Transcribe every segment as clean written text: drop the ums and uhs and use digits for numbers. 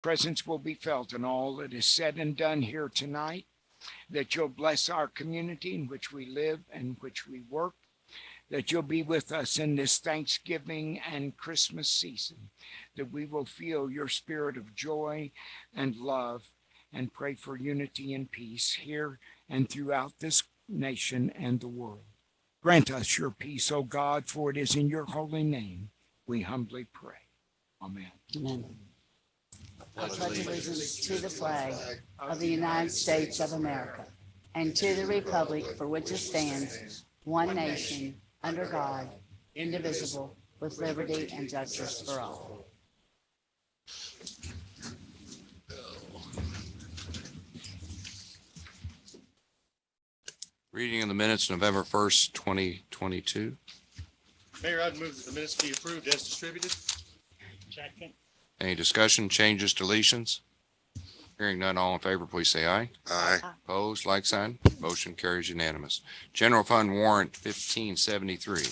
Presence will be felt in all that is said and done here tonight, that you'll bless our community in which we live and which we work, that you'll be with us in this Thanksgiving and Christmas season, that we will feel your spirit of joy and love and pray for unity and peace here and throughout this nation and the world. Grant us your peace, O God, for it is in your holy name we humbly pray. Amen. Amen. I pledge allegiance to the flag of the United States of America and to the republic for which it stands, one nation, under God, indivisible, with liberty and justice for all. Reading of the minutes, November 1st, 2022. Mayor, I'd move that the minutes be approved as distributed. Second. Any discussion, changes, deletions? Hearing none, all in favor, please say aye. Aye. Opposed, like sign. Motion carries unanimous. General Fund Warrant 1573.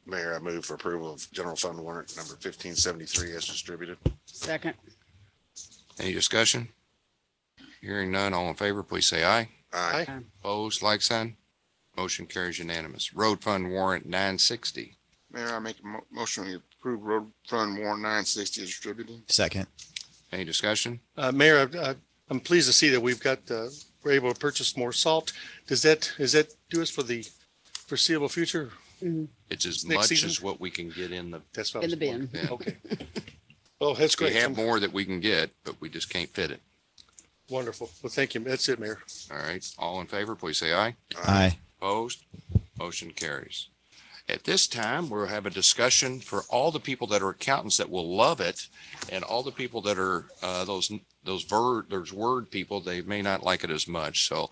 Mayor, I move for approval of general fund warrant number 1573 as distributed. Second. Any discussion? Hearing none, all in favor, please say aye. Aye. Opposed, like sign. Motion carries unanimous. Road Fund Warrant 960. Mayor, I make a motion to approve road fund warrant 960 is distributed. Second. Any discussion? Mayor, I'm pleased to see that we're able to purchase more salt. Does that do us for the foreseeable future? It's as Next much season? as what we can get in the, That's what I In the was bin. wondering. Yeah. Okay. Well, that's we great. have more that we can get, but we just can't fit it. Wonderful. Well, thank you. That's it, Mayor. All right. All in favor, please say aye. Aye. Opposed? Motion carries. At this time, we'll have a discussion for all the people that are accountants that will love it, and all the people that are those word people, they may not like it as much. So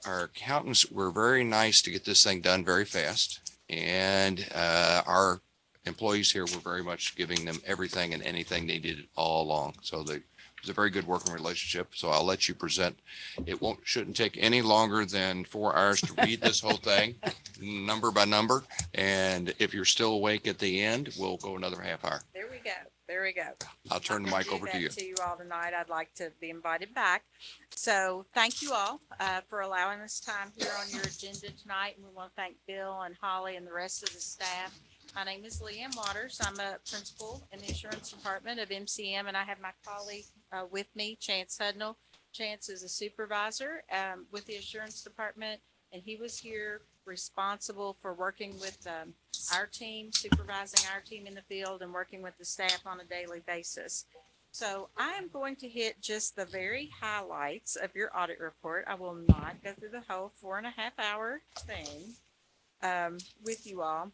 our accountants were very nice to get this thing done very fast, and our employees here were very much giving them everything and anything they needed all along. So it was a very good working relationship. So I'll let you present. It shouldn't take any longer than 4 hours to read this whole thing, number by number. And if you're still awake at the end, we'll go another half hour. There we go. There we go. I'll turn the mic over to you. To you all tonight. I'd like to be invited back. So thank you all for allowing us time here on your agenda tonight. And we want to thank Bill and Holly and the rest of the staff. My name is Leanne Waters. I'm a principal in the insurance department of MCM, and I have my colleague with me, Chance Hudnall. Chance is a supervisor with the insurance department, and he was here responsible for working with our team, supervising our team in the field and working with the staff on a daily basis. So I am going to hit just the very highlights of your audit report. I will not go through the whole 4.5 hour thing with you all.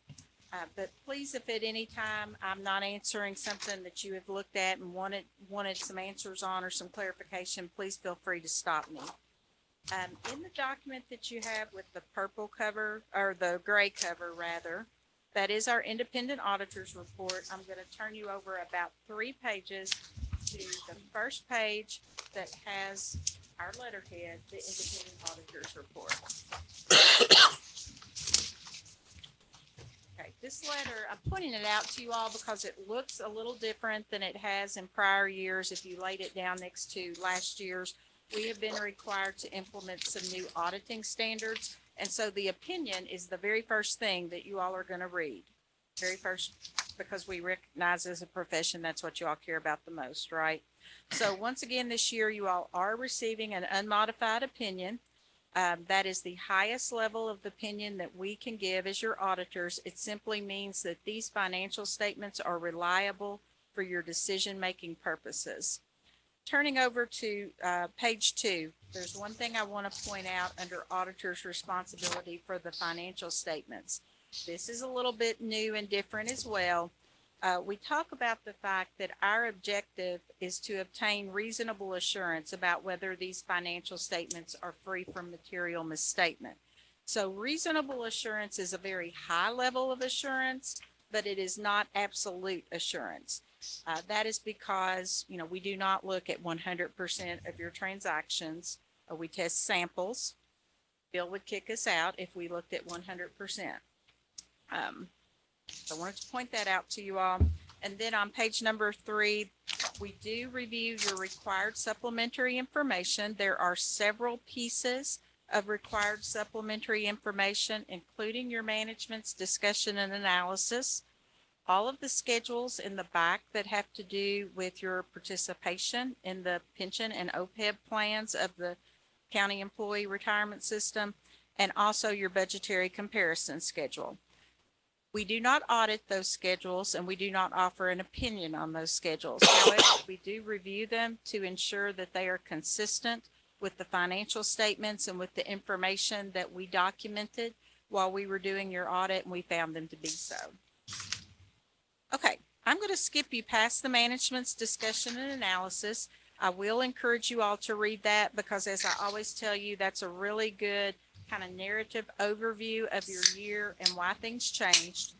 But please, if at any time I'm not answering something that you have looked at and wanted some answers on or some clarification, please feel free to stop me. In the document that you have with the purple cover, or the gray cover rather, that is our independent auditor's report. I'm going to turn you over about 3 pages to the first page that has our letterhead, the independent auditor's report. Okay, this letter, I'm pointing it out to you all because it looks a little different than it has in prior years. If you laid it down next to last year's, we have been required to implement some new auditing standards. And so the opinion is the very first thing that you all are going to read. Very first, because we recognize as a profession, that's what you all care about the most, right? So once again, this year, you all are receiving an unmodified opinion. That is the highest level of opinion that we can give as your auditors. It simply means that these financial statements are reliable for your decision-making purposes. Turning over to page 2, there's one thing I want to point out under auditor's responsibility for the financial statements. This is a little bit new and different as well. We talk about the fact that our objective is to obtain reasonable assurance about whether these financial statements are free from material misstatement. So reasonable assurance is a very high level of assurance, but it is not absolute assurance. That is because, we do not look at 100% of your transactions. We test samples. Bill would kick us out if we looked at 100%. So I wanted to point that out to you all. And then on page number 3, we do review your required supplementary information. There are several pieces of required supplementary information, including your management's discussion and analysis, all of the schedules in the back that have to do with your participation in the pension and OPEB plans of the county employee retirement system, and also your budgetary comparison schedule. We do not audit those schedules and we do not offer an opinion on those schedules. However, we do review them to ensure that they are consistent with the financial statements and with the information that we documented while we were doing your audit, and we found them to be so. Okay, I'm going to skip you past the management's discussion and analysis. I will encourage you all to read that because, as I always tell you, that's a really good kind of narrative overview of your year and why things changed.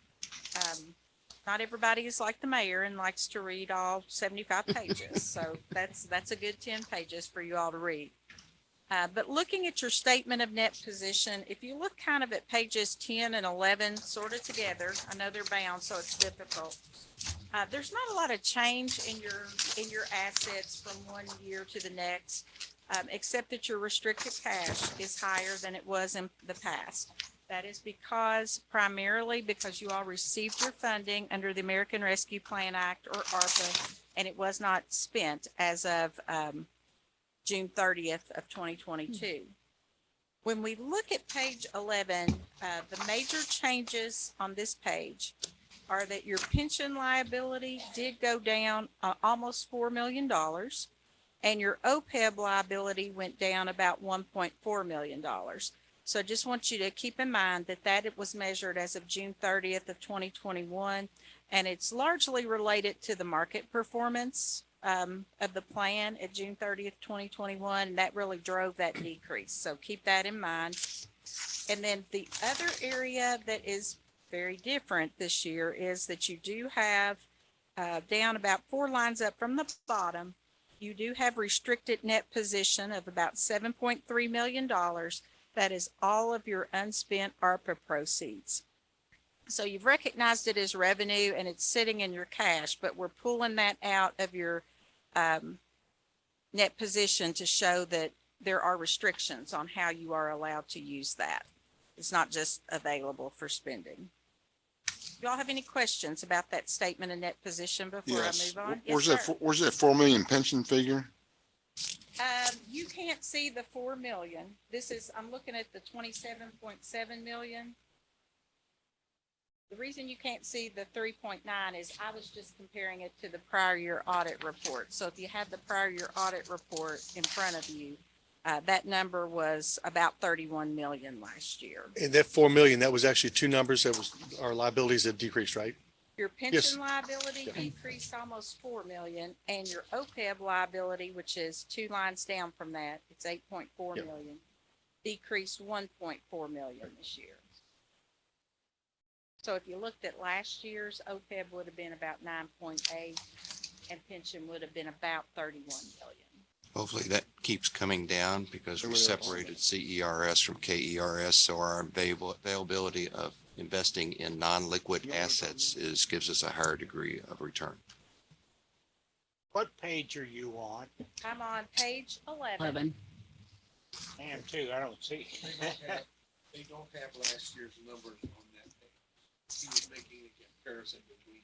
Not everybody is like the mayor and likes to read all 75 pages. So that's a good 10 pages for you all to read. But looking at your statement of net position, if you look kind of at pages 10 and 11 sort of together, I know they're bound, so it's difficult. There's not a lot of change in your assets from one year to the next, except that your restricted cash is higher than it was in the past. That is primarily because you all received your funding under the American Rescue Plan Act, or ARPA, and it was not spent as of June 30th of 2022. When we look at page 11, the major changes on this page are that your pension liability did go down almost $4 million, and your OPEB liability went down about $1.4 million. So I just want you to keep in mind that it was measured as of June 30th of 2021, and it's largely related to the market performance of the plan at June 30th, 2021, and that really drove that decrease. So keep that in mind. And then the other area that is very different this year is that you do have down about 4 lines up from the bottom, you do have restricted net position of about $7.3 million. That is all of your unspent ARPA proceeds. So you've recognized it as revenue and it's sitting in your cash, but we're pulling that out of your net position to show that there are restrictions on how you are allowed to use that. It's not just available for spending. Do y'all have any questions about that statement of net position before I Yes. move on? Where's Yes, that, where's that 4 million pension figure? You can't see the 4 million. I'm looking at the 27.7 million. The reason you can't see the 3.9 is I was just comparing it to the prior year audit report. So if you have the prior year audit report in front of you, that number was about 31 million last year. And that 4 million, that was actually two numbers. That was, our liabilities have decreased, right? Your Yes. pension liability decreased almost 4 million, and your OPEB liability, which is 2 lines down from that, it's 8.4 Yep. million, decreased 1.4 million this year. So if you looked at last year's, OPEB would have been about 9.8, and pension would have been about 31 million. Hopefully that keeps coming down because we separated CERS from KERS. So our availability of investing in non-liquid assets gives us a higher degree of return. What page are you on? I'm on page 11. 11. I am too, I don't see. They don't have last year's numbers on that page. He was making a comparison between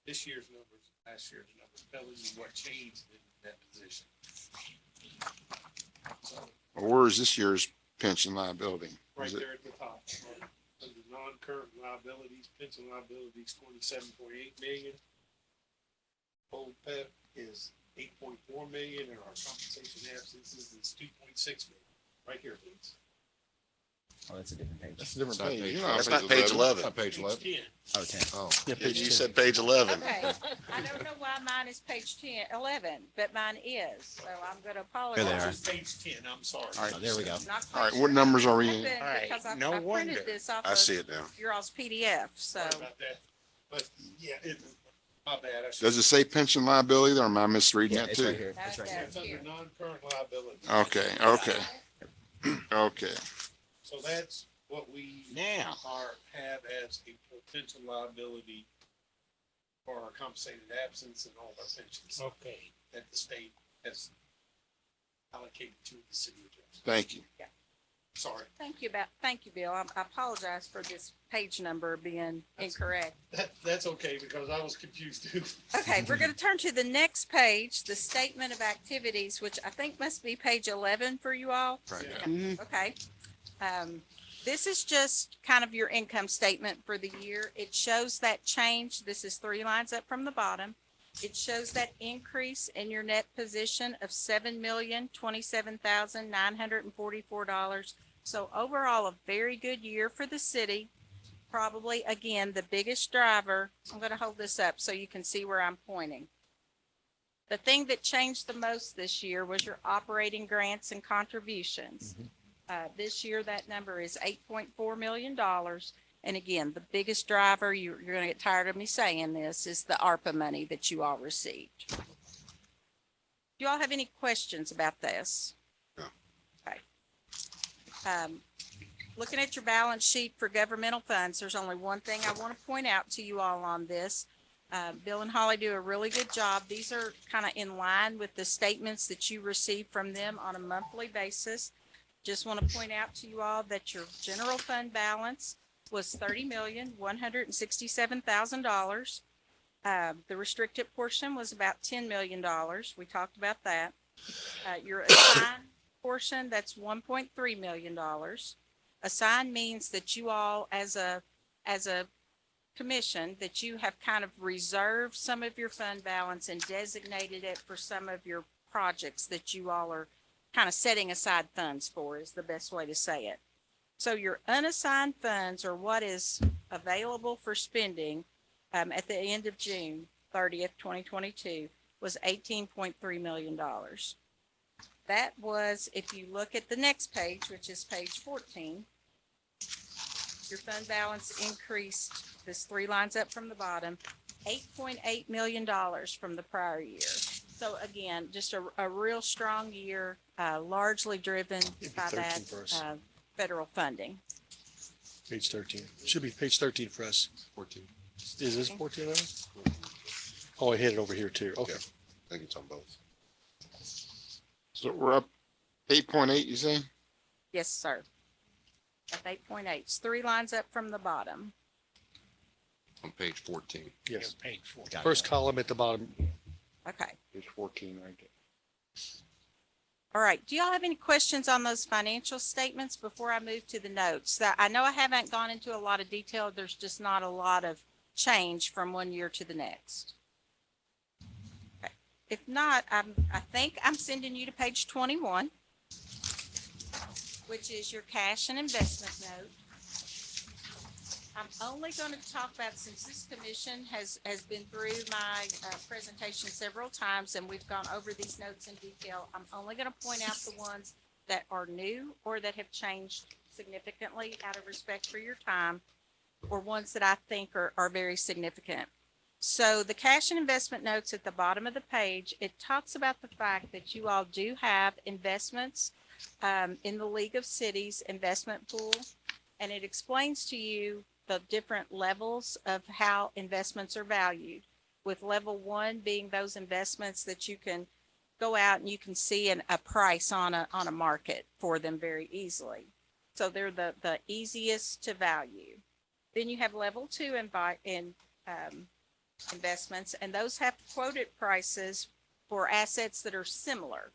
this year's numbers and last year's numbers, telling you what changed in that position. So, Or where is this year's pension liability? right Is it- there at the top, under non-current liabilities, pension liabilities, 27.8 million. OPEB is 8.4 million, and our compensation absences is 2.6 million. Right here, please. Oh, that's a different page. That's a different It's not page. page You're 11. That's not page 11. Not page 11. 10. Oh, 10. Oh, Yeah, Yeah, page you 10. said page 11. Okay, I don't know why mine is page 11, but mine is, so I'm gonna apologize. There they are. It's page 10, I'm sorry. All right. Oh, there we go. Not All right, quite what sure numbers how are we it in? happened All right, because I no printed wonder. this off I see of it now. your all's PDF, so. Sorry about that. But yeah, my bad. I should- Does it say pension liability there, or am I misreading Yeah, that it's right too? here. It's right here. It's under non-current liability. Okay, okay. Okay. So that's what we Now. have as a potential liability for our compensated absence and all of our pensions Okay. that the state has allocated to the city of Jackson. Thank you. Sorry. Thank you, Bill. I apologize for this page number being incorrect. That's okay, because I was confused too. Okay, we're going to turn to the next page, the statement of activities, which I think must be page 11 for you all. Right. Mhm. Okay. This is just kind of your income statement for the year. It shows that change. This is 3 lines up from the bottom. It shows that increase in your net position of $7,027,944. So overall, a very good year for the city. Probably, again, the biggest driver. I'm going to hold this up so you can see where I'm pointing. The thing that changed the most this year was your operating grants and contributions. This year, that number is $8.4 million. And again, the biggest driver, you're going to get tired of me saying this, is the ARPA money that you all received. Do you all have any questions about this? No. Okay. Looking at your balance sheet for governmental funds, there's only one thing I want to point out to you all on this. Bill and Holly do a really good job. These are kind of in line with the statements that you receive from them on a monthly basis. Just want to point out to you all that your general fund balance was $30,167,000. The restricted portion was about $10 million. We talked about that. Your assigned portion, that's $1.3 million. Assigned means that you all, as a commission, that you have kind of reserved some of your fund balance and designated it for some of your projects that you all are kind of setting aside funds for, is the best way to say it. So your unassigned funds, or what is available for spending at the end of June 30th, 2022, was $18.3 million. That was, if you look at the next page, which is page 14, your fund balance increased, this 3 lines up from the bottom, $8.8 million from the prior year. So again, just a real strong year, largely driven by 13 that for us. federal funding. Page 13. Should be page 13 for us. 14. Is this 14 on it? Oh, I hit it over here too. Okay. Yeah. I think it's on both. So we're up 8.8, you say? Yes, sir. At 8.8, it's 3 lines up from the bottom. On page 14. Yes. Paid for. First column at the bottom. Okay. There's 14 right there. All right. Do y'all have any questions on those financial statements before I move to the notes? That I know I haven't gone into a lot of detail. There's just not a lot of change from one year to the next. Okay. If not, I think I'm sending you to page 21, which is your cash and investment note. I'm only going to talk about, since this commission has been through my presentation several times and we've gone over these notes in detail, I'm only going to point out the ones that are new or that have changed significantly out of respect for your time, or ones that I think are very significant. So the cash and investment notes at the bottom of the page, it talks about the fact that you all do have investments in the League of Cities investment pool, and it explains to you the different levels of how investments are valued, with level 1 being those investments that you can go out and you can see a price on a market for them very easily. So they're the easiest to value. Then you have level 2 investments, and those have quoted prices for assets that are similar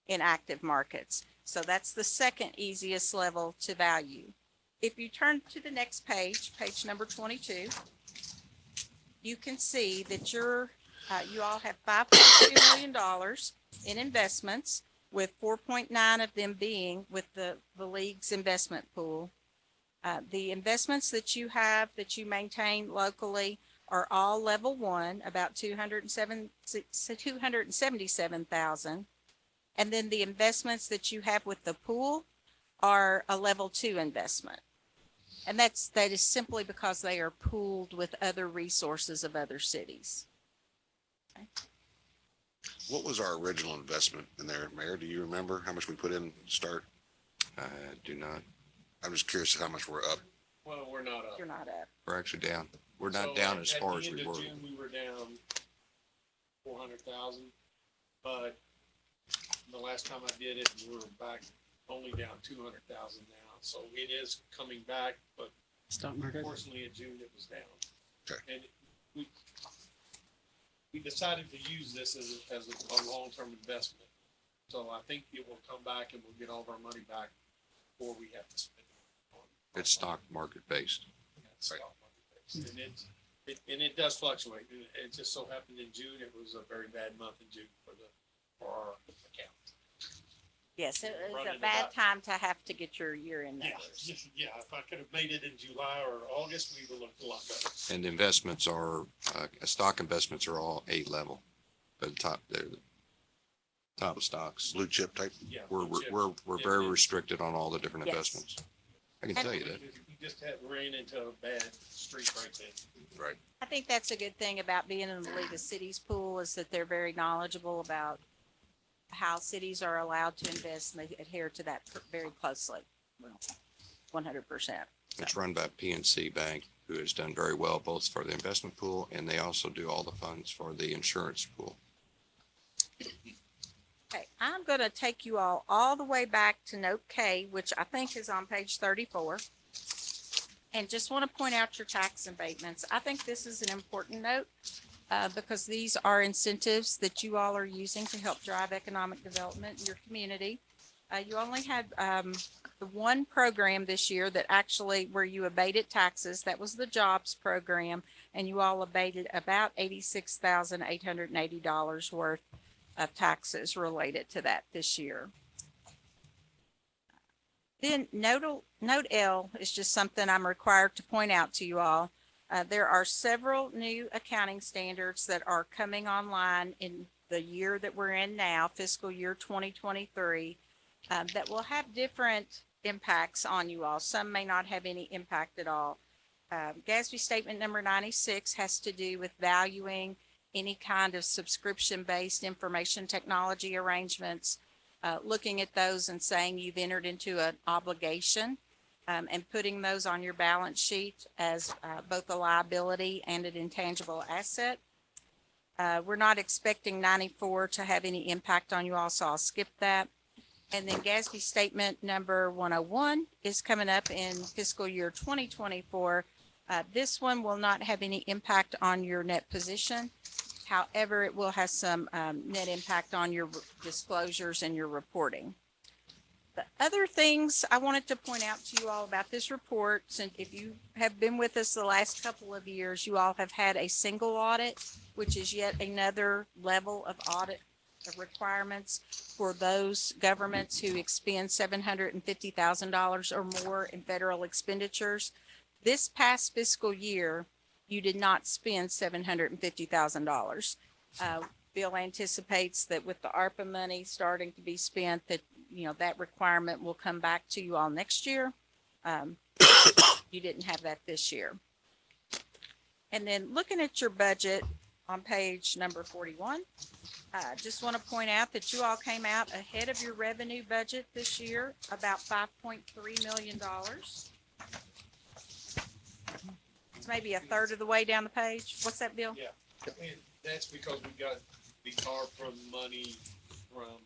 in active markets. So that's the second easiest level to value. If you turn to the next page, page number 22, you can see that you all have $5.2 million in investments, with 4.9 of them being with the league's investment pool. The investments that you have, that you maintain locally, are all level 1, about $277,000. And then the investments that you have with the pool are a level 2 investment. And that is simply because they are pooled with other resources of other cities. Okay. What was our original investment in there, Mayor? Do you remember how much we put in to start? I do not. I'm just curious how much we're up Well, we're not up. You're not up. We're actually down. We're So not down as at far the as end we of were. June, we were down 400,000, but the last time I did it, we were back only down 200,000 now. So it is coming back, but Stock market. unfortunately in June, it was down. Okay. And we decided to use this as a long-term investment. So I think it will come back and we'll get all of our money back before we have to spend it on. It's stock market based. Yeah, it's stock market based. And it does fluctuate. And it just so happened in June, it was a very bad month in June for our account. Yes, it was Running a bad about- time to have to get your year-end Yeah, numbers. yeah, if I could have made it in July or August, we would have looked a lot better. And investments are, stock investments are all A level. They're the top stocks. Blue chip type. Yeah. We're Yeah, very yeah. restricted on all the different Yes. investments. I can tell you that. We just had ran into a bad streak right then. Right. I think that's a good thing about being in the League of Cities pool is that they're very knowledgeable about how cities are allowed to invest and they adhere to that very closely. 100%. It's run by PNC Bank, who has done very well both for the investment pool and they also do all the funds for the insurance pool. Okay, I'm going to take you all the way back to note K, which I think is on page 34. And just want to point out your tax abatements. I think this is an important note because these are incentives that you all are using to help drive economic development in your community. You only had the one program this year that actually where you abated taxes. That was the jobs program, and you all abated about $86,880 worth of taxes related to that this year. Then note L is just something I'm required to point out to you all. There are several new accounting standards that are coming online in the year that we're in now, fiscal year 2023, that will have different impacts on you all. Some may not have any impact at all. GASB statement number 96 has to do with valuing any kind of subscription-based information technology arrangements, looking at those and saying you've entered into an obligation and putting those on your balance sheet as both a liability and an intangible asset. We're not expecting 94 to have any impact on you all, so I'll skip that. And then GASB statement number 101 is coming up in fiscal year 2024. This one will not have any impact on your net position. However, it will have some net impact on your disclosures and your reporting. The other things I wanted to point out to you all about this report, since if you have been with us the last couple of years, you all have had a single audit, which is yet another level of audit requirements for those governments who expend $750,000 or more in federal expenditures. This past fiscal year, you did not spend $750,000. Bill anticipates that with the ARPA money starting to be spent, that, you know, that requirement will come back to you all next year. You didn't have that this year. And then looking at your budget on page number 41, just want to point out that you all came out ahead of your revenue budget this year, about $5.3 million. It's maybe a third of the way down the page. What's that, Bill? Yeah, and that's because we got the ARPA money from,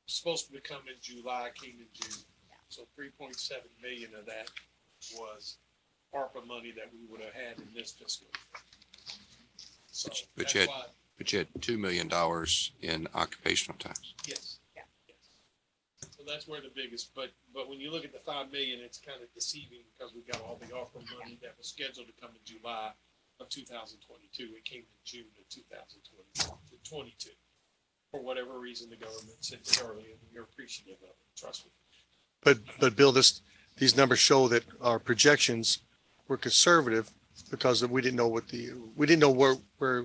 supposed to come in July, came in June. So 3.7 million of that was ARPA money that we would have had in this fiscal year. So But that's yet- why, But you had $2 million in occupational tax. yes. Yeah. Yes. So that's where the biggest, but when you look at the 5 million, it's kind of deceiving because we got all the ARPA money that was scheduled to come in July of 2022. It came in June of 2022. For whatever reason, the government sent it early, and we're appreciative of it, trust me. But Bill, these numbers show that our projections were conservative because we didn't know where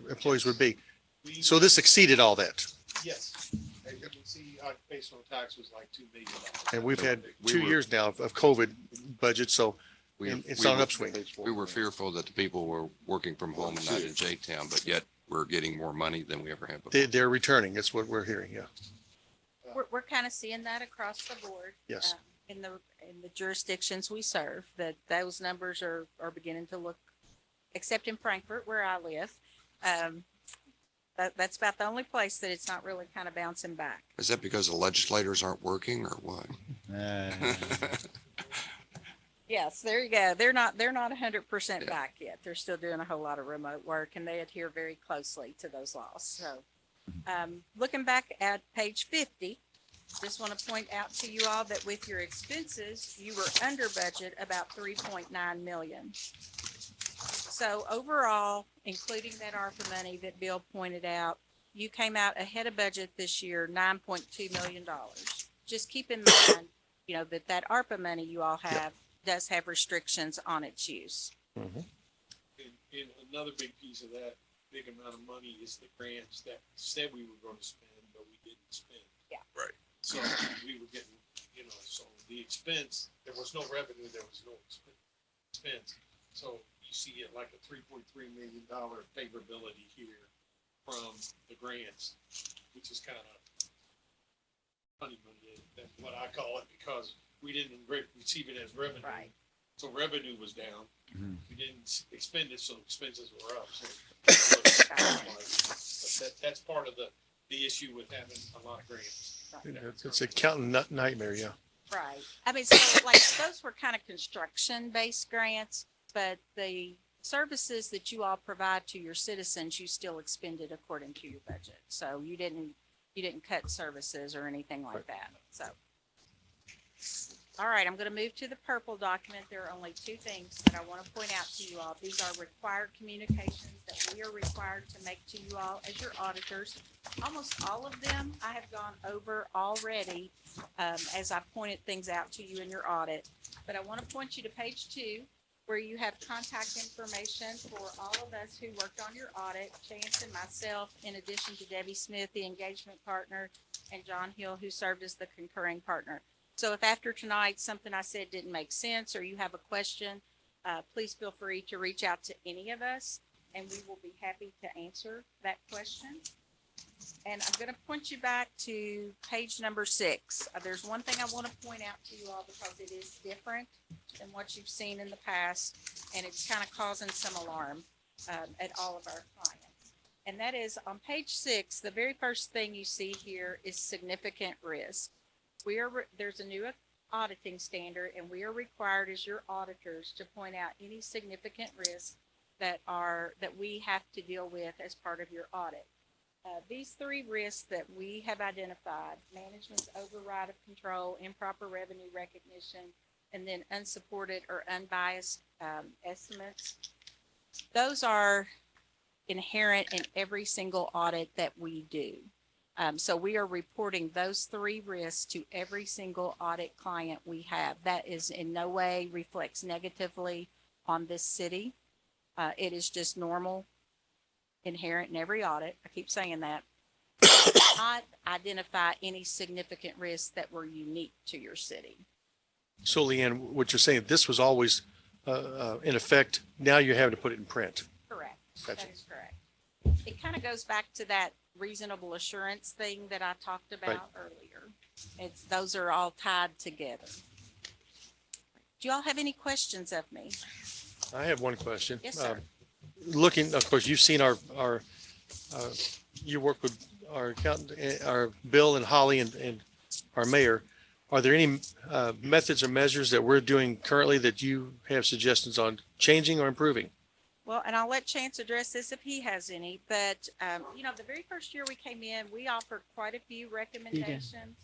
employees would be. We- So this exceeded all that. Yes. And you can see occupational tax was like $2 million. And we've had We 2 were- years now of COVID budget, so We- it's we on an were- upswing. We were fearful that the people were working from home and not in J-Town, but yet we're getting more money than we ever have before. They're returning. That's what we're hearing, yeah. We're kind of seeing that across the board. Yes. in the jurisdictions we serve, that those numbers are beginning to look, except in Frankfurt where I live. That's about the only place that it's not really kind of bouncing back. Is that because the legislators aren't working or what? Yes, there you go. They're not 100% back yet. They're still doing a whole lot of remote work, and they adhere very closely to those laws. So, looking back at page 50, just want to point out to you all that with your expenses, you were under budget about 3.9 million. So overall, including that ARPA money that Bill pointed out, you came out ahead of budget this year, $9.2 million. Just keep in mind, that ARPA money you all have does have restrictions on its use. And another big piece of that big amount of money is the grants that said we were going to spend, but we didn't spend. Yeah. Right. So we were getting, so the expense, there was no revenue, there was no expense. So you see it like a $3.3 million favorability here from the grants, which is kind of funny money, that's what I call it, because we didn't receive it as revenue. Right. So revenue was down. Mhm. We didn't expend it, so expenses were up. So but that's part of the issue with having a lot of grants. It's a accounting nightmare, yeah. Right. I mean, so like those were kind of construction-based grants, but the services that you all provide to your citizens, you still expended according to your budget. So you didn't cut services or anything like that. So. All right, I'm going to move to the purple document. There are only two things that I want to point out to you all. These are required communications that we are required to make to you all as your auditors. Almost all of them I have gone over already as I pointed things out to you in your audit. But I want to point you to page 2, where you have contact information for all of us who worked on your audit, Chance and myself, in addition to Debbie Smith, the engagement partner, and John Hill, who served as the concurring partner. So if after tonight something I said didn't make sense or you have a question, please feel free to reach out to any of us and we will be happy to answer that question. And I'm going to point you back to page number 6. There's one thing I want to point out to you all because it is different than what you've seen in the past, and it's kind of causing some alarm at all of our clients. And that is on page 6, the very first thing you see here is significant risk. There's a new auditing standard, and we are required as your auditors to point out any significant risks that we have to deal with as part of your audit. These 3 risks that we have identified: management's override of control, improper revenue recognition, and then unsupported or unbiased estimates. Those are inherent in every single audit that we do. So we are reporting those 3 risks to every single audit client we have. That is in no way reflects negatively on this city. It is just normal, inherent in every audit. I keep saying that. Not identify any significant risks that were unique to your city. So Leanne, what you're saying, this was always in effect. Now you're having to put it in print. Correct. Gotcha. That is correct. It kind of goes back to that reasonable assurance thing that I talked about earlier. Those are all tied together. Do you all have any questions of me? I have one question. Yes, sir. Looking, of course, you've seen our you work with our accountant, our Bill and Holly and our mayor. Are there any methods or measures that we're doing currently that you have suggestions on changing or improving? Well, and I'll let Chance address this if he has any, but, the very first year we came in, we offered quite a few recommendations.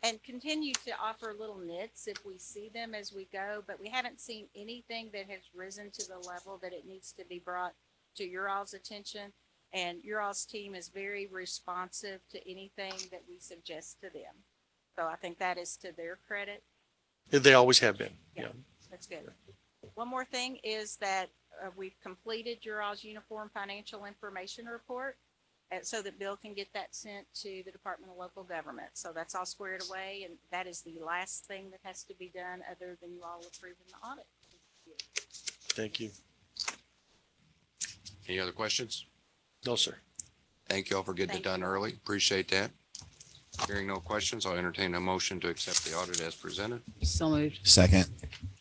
And continue to offer little nits if we see them as we go, but we haven't seen anything that has risen to the level that it needs to be brought to your all's attention. And your all's team is very responsive to anything that we suggest to them. So I think that is to their credit. They always have been. Yeah. That's good. One more thing is that we've completed your all's uniform financial information report so that Bill can get that sent to the Department of Local Government. So that's all squared away, and that is the last thing that has to be done other than you all approving the audit. Thank you. Any other questions? No, sir. Thank you all for getting it done early. Appreciate that. Hearing no questions, I'll entertain a motion to accept the audit as presented. So moved. Second.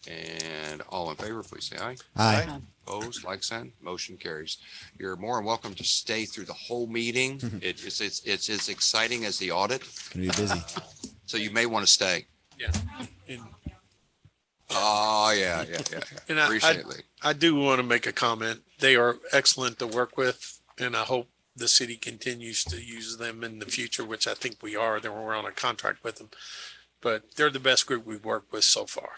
And all in favor, please say aye. Aye. Opposed, like sign, motion carries. You're more than welcome to stay through the whole meeting. It's as exciting as the audit, Gonna be busy. so you may want to stay. Yeah. And, Oh, yeah. and Appreciate it. I do want to make a comment. They are excellent to work with, and I hope the city continues to use them in the future, which I think we are. Then we're on a contract with them, but they're the best group we've worked with so far.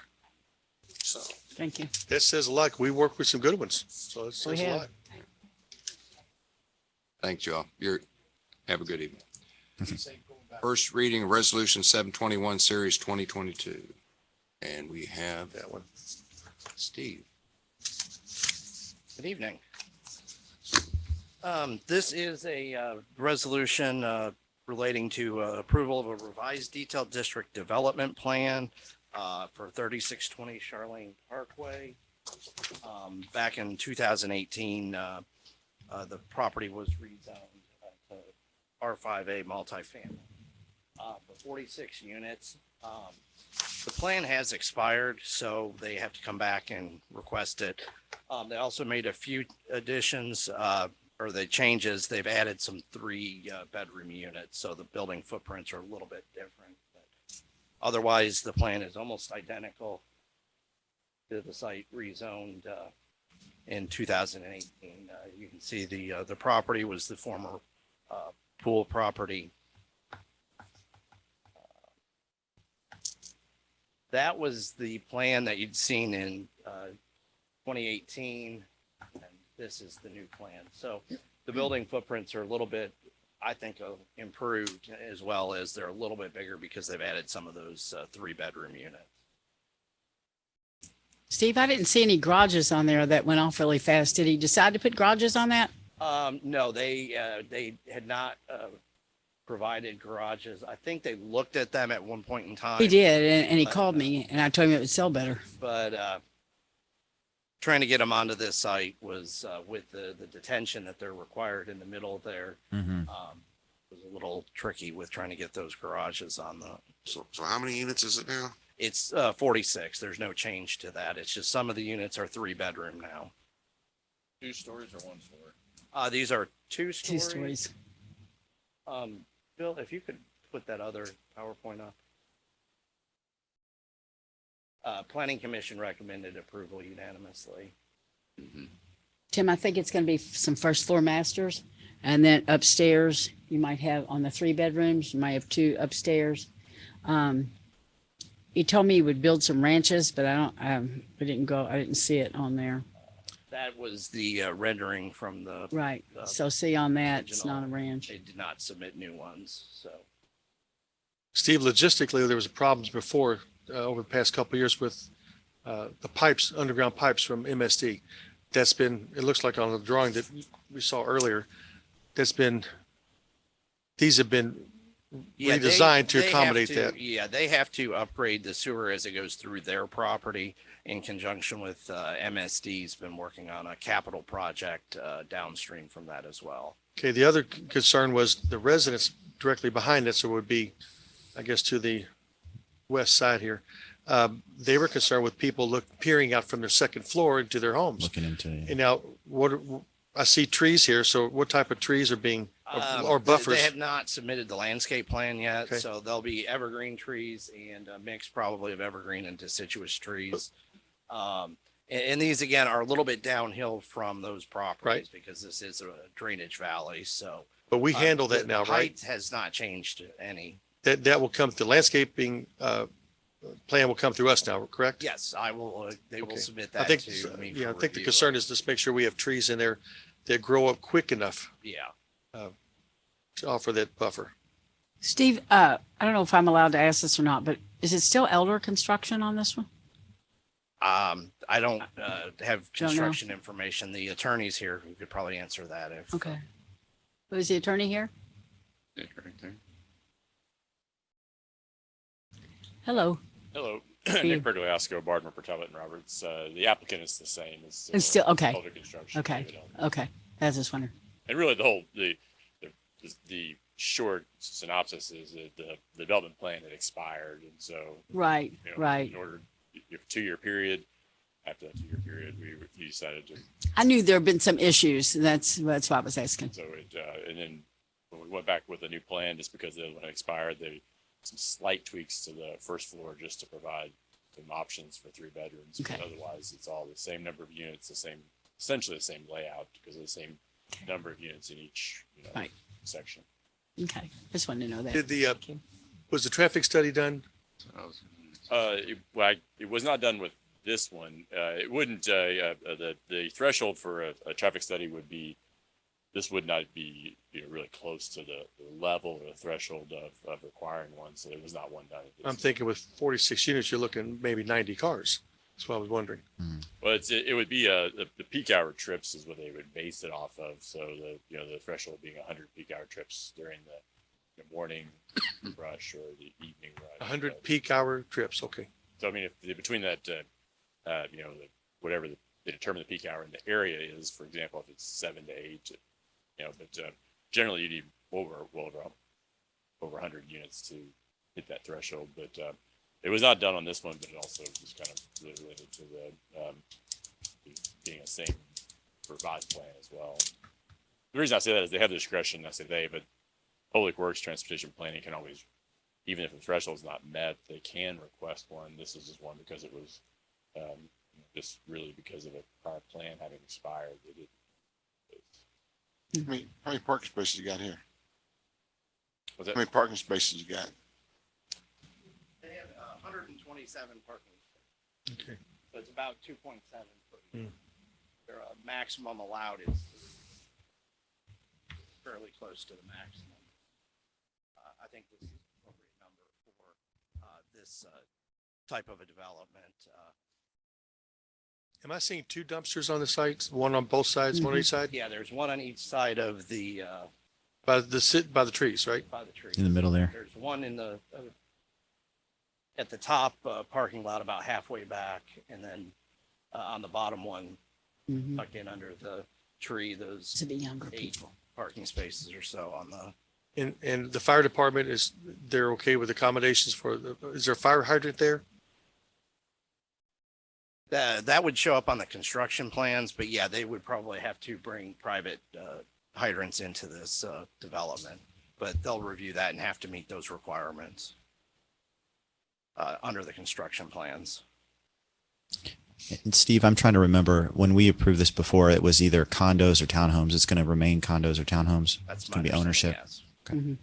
So. Thank you. That says a lot. We work with some good ones. So it We says a have. lot. Thanks, y'all. Have a good evening. First reading, Resolution 721, Series 2022. And we have That one. Steve. Good evening. This is a resolution relating to approval of a revised detailed district development plan for 3620 Charlene Parkway. Back in 2018, the property was rezoned to R5A multifamily for 46 units. The plan has expired, so they have to come back and request it. They also made a few additions, or the changes. They've added some 3-bedroom units, so the building footprints are a little bit different. But otherwise, the plan is almost identical to the site rezoned in 2018. You can see the property was the former pool property. That was the plan that you'd seen in 2018, and this is the new plan. So the building footprints are a little bit, I think, improved, as well as they're a little bit bigger because they've added some of those 3-bedroom units. Steve, I didn't see any garages on there that went off really fast. Did he decide to put garages on that? No, they had not provided garages. I think they looked at them at one point in time. He did, and he called me, and I told him it would sell better. But trying to get them onto this site was with the detention that they're required in the middle there. Was a little tricky with trying to get those garages on the. So how many units is it now? It's 46. There's no change to that. It's just some of the units are 3-bedroom now. 2 stories or 1 story? These are 2 2 stories. stories. Bill, if you could put that other PowerPoint up. Planning Commission recommended approval unanimously. Tim, I think it's going to be some first floor masters, and then upstairs you might have on the 3 bedrooms. You might have 2 upstairs. He told me he would build some ranches, but I didn't see it on there. That was the rendering from the. Right. So see on that, it's original. not a ranch. They did not submit new ones, so. Steve, logistically, there was problems before, over the past couple of years with the pipes, underground pipes from MSD. That's been, it looks like on the drawing that we saw earlier, these have been Yeah, redesigned to they have accommodate to- that. Yeah, they have to upgrade the sewer as it goes through their property in conjunction with MSD's been working on a capital project downstream from that as well. Okay, the other concern was the residents directly behind it, so it would be, I guess, to the west side here. They were concerned with people peering out from their second floor into their homes. Looking into it. And now, I see trees here, so what type of trees are being, or buffers? They have not submitted the landscape plan yet, Okay. so there'll be evergreen trees and a mix probably of evergreen and deciduous trees. And these again are a little bit downhill from those properties Right. because this is a drainage valley, so. But we handle the that now, right? height has not changed any. That will come, the landscaping plan will come through us now, correct? Yes, I will, they will Okay. submit I that think, to me. yeah, I for think the review. concern is just make sure we have trees in there that grow up quick enough Yeah. to offer that buffer. Steve, I don't know if I'm allowed to ask this or not, but is it still Elder Construction on this one? I don't have Don't know. construction information. The attorney's here who could probably answer that if. Okay. Was the attorney here? Yeah, right there. Hello. Hello, you? Nick Bergalasco, Bardmer, Pertalbot and Roberts. The applicant is the same. It's still, okay. Elder Construction. Okay. David Elder. Okay. I was just wondering. And really the whole, the short synopsis is that the development plan had expired, and so Right, you know, right. in order your 2-year period. After that 2-year period, we decided to. I knew there had been some issues. That's why I was asking. So it and then when we went back with a new plan, just because the other one expired, they some slight tweaks to the first floor just to provide some options for 3 bedrooms. Okay. But otherwise, it's all the same number of units, essentially the same layout because of the same number of units in each Right. section. Okay, just wanted to know that. Did was the traffic study done? It was not done with this one. It wouldn't. The threshold for a traffic study would be. This would not be really close to the level or the threshold of requiring one. So there was not one done. I'm thinking with 46 units, you're looking maybe 90 cars. That's what I was wondering. Well, it would be the peak hour trips is what they would base it off of. So the threshold being 100 peak hour trips during the morning rush or the evening rush. 100 peak hour trips. Okay. So I mean, if between that, whatever they determine the peak hour in the area is, for example, if it's 7 to 8, but generally you need over 100 units to hit that threshold. But it was not done on this one, but it also was kind of really related to the being a same revised plan as well. The reason I say that is they have the discretion. I say they, but Public Works Transportation Planning can always, even if the threshold is not met, they can request one. This is just one because it was just really because of a prior plan having expired. They did. How many parking spaces you got here? Was How that? many parking spaces you got? They have 127 parking. Okay. So it's about 2.7 per Hmm. Their maximum allowed is fairly close to the maximum. I think this is an appropriate number for this type of a development. Am I seeing 2 dumpsters on the site? One on both sides, one on each side? Yeah, there's one on each side of the By the trees, right? by the tree. In the middle there. There's one in the at the top parking lot about halfway back, and then on the bottom one, Mhm. tucked in under the tree, those To the younger 8 people. parking spaces or so on the. And the fire department they're okay with accommodations is there a fire hydrant there? That would show up on the construction plans, but yeah, they would probably have to bring private hydrants into this development, but they'll review that and have to meet those requirements under the construction plans. And Steve, I'm trying to remember when we approved this before, it was either condos or townhomes. It's going to remain condos or townhomes. That's It's my going to be ownership. understanding,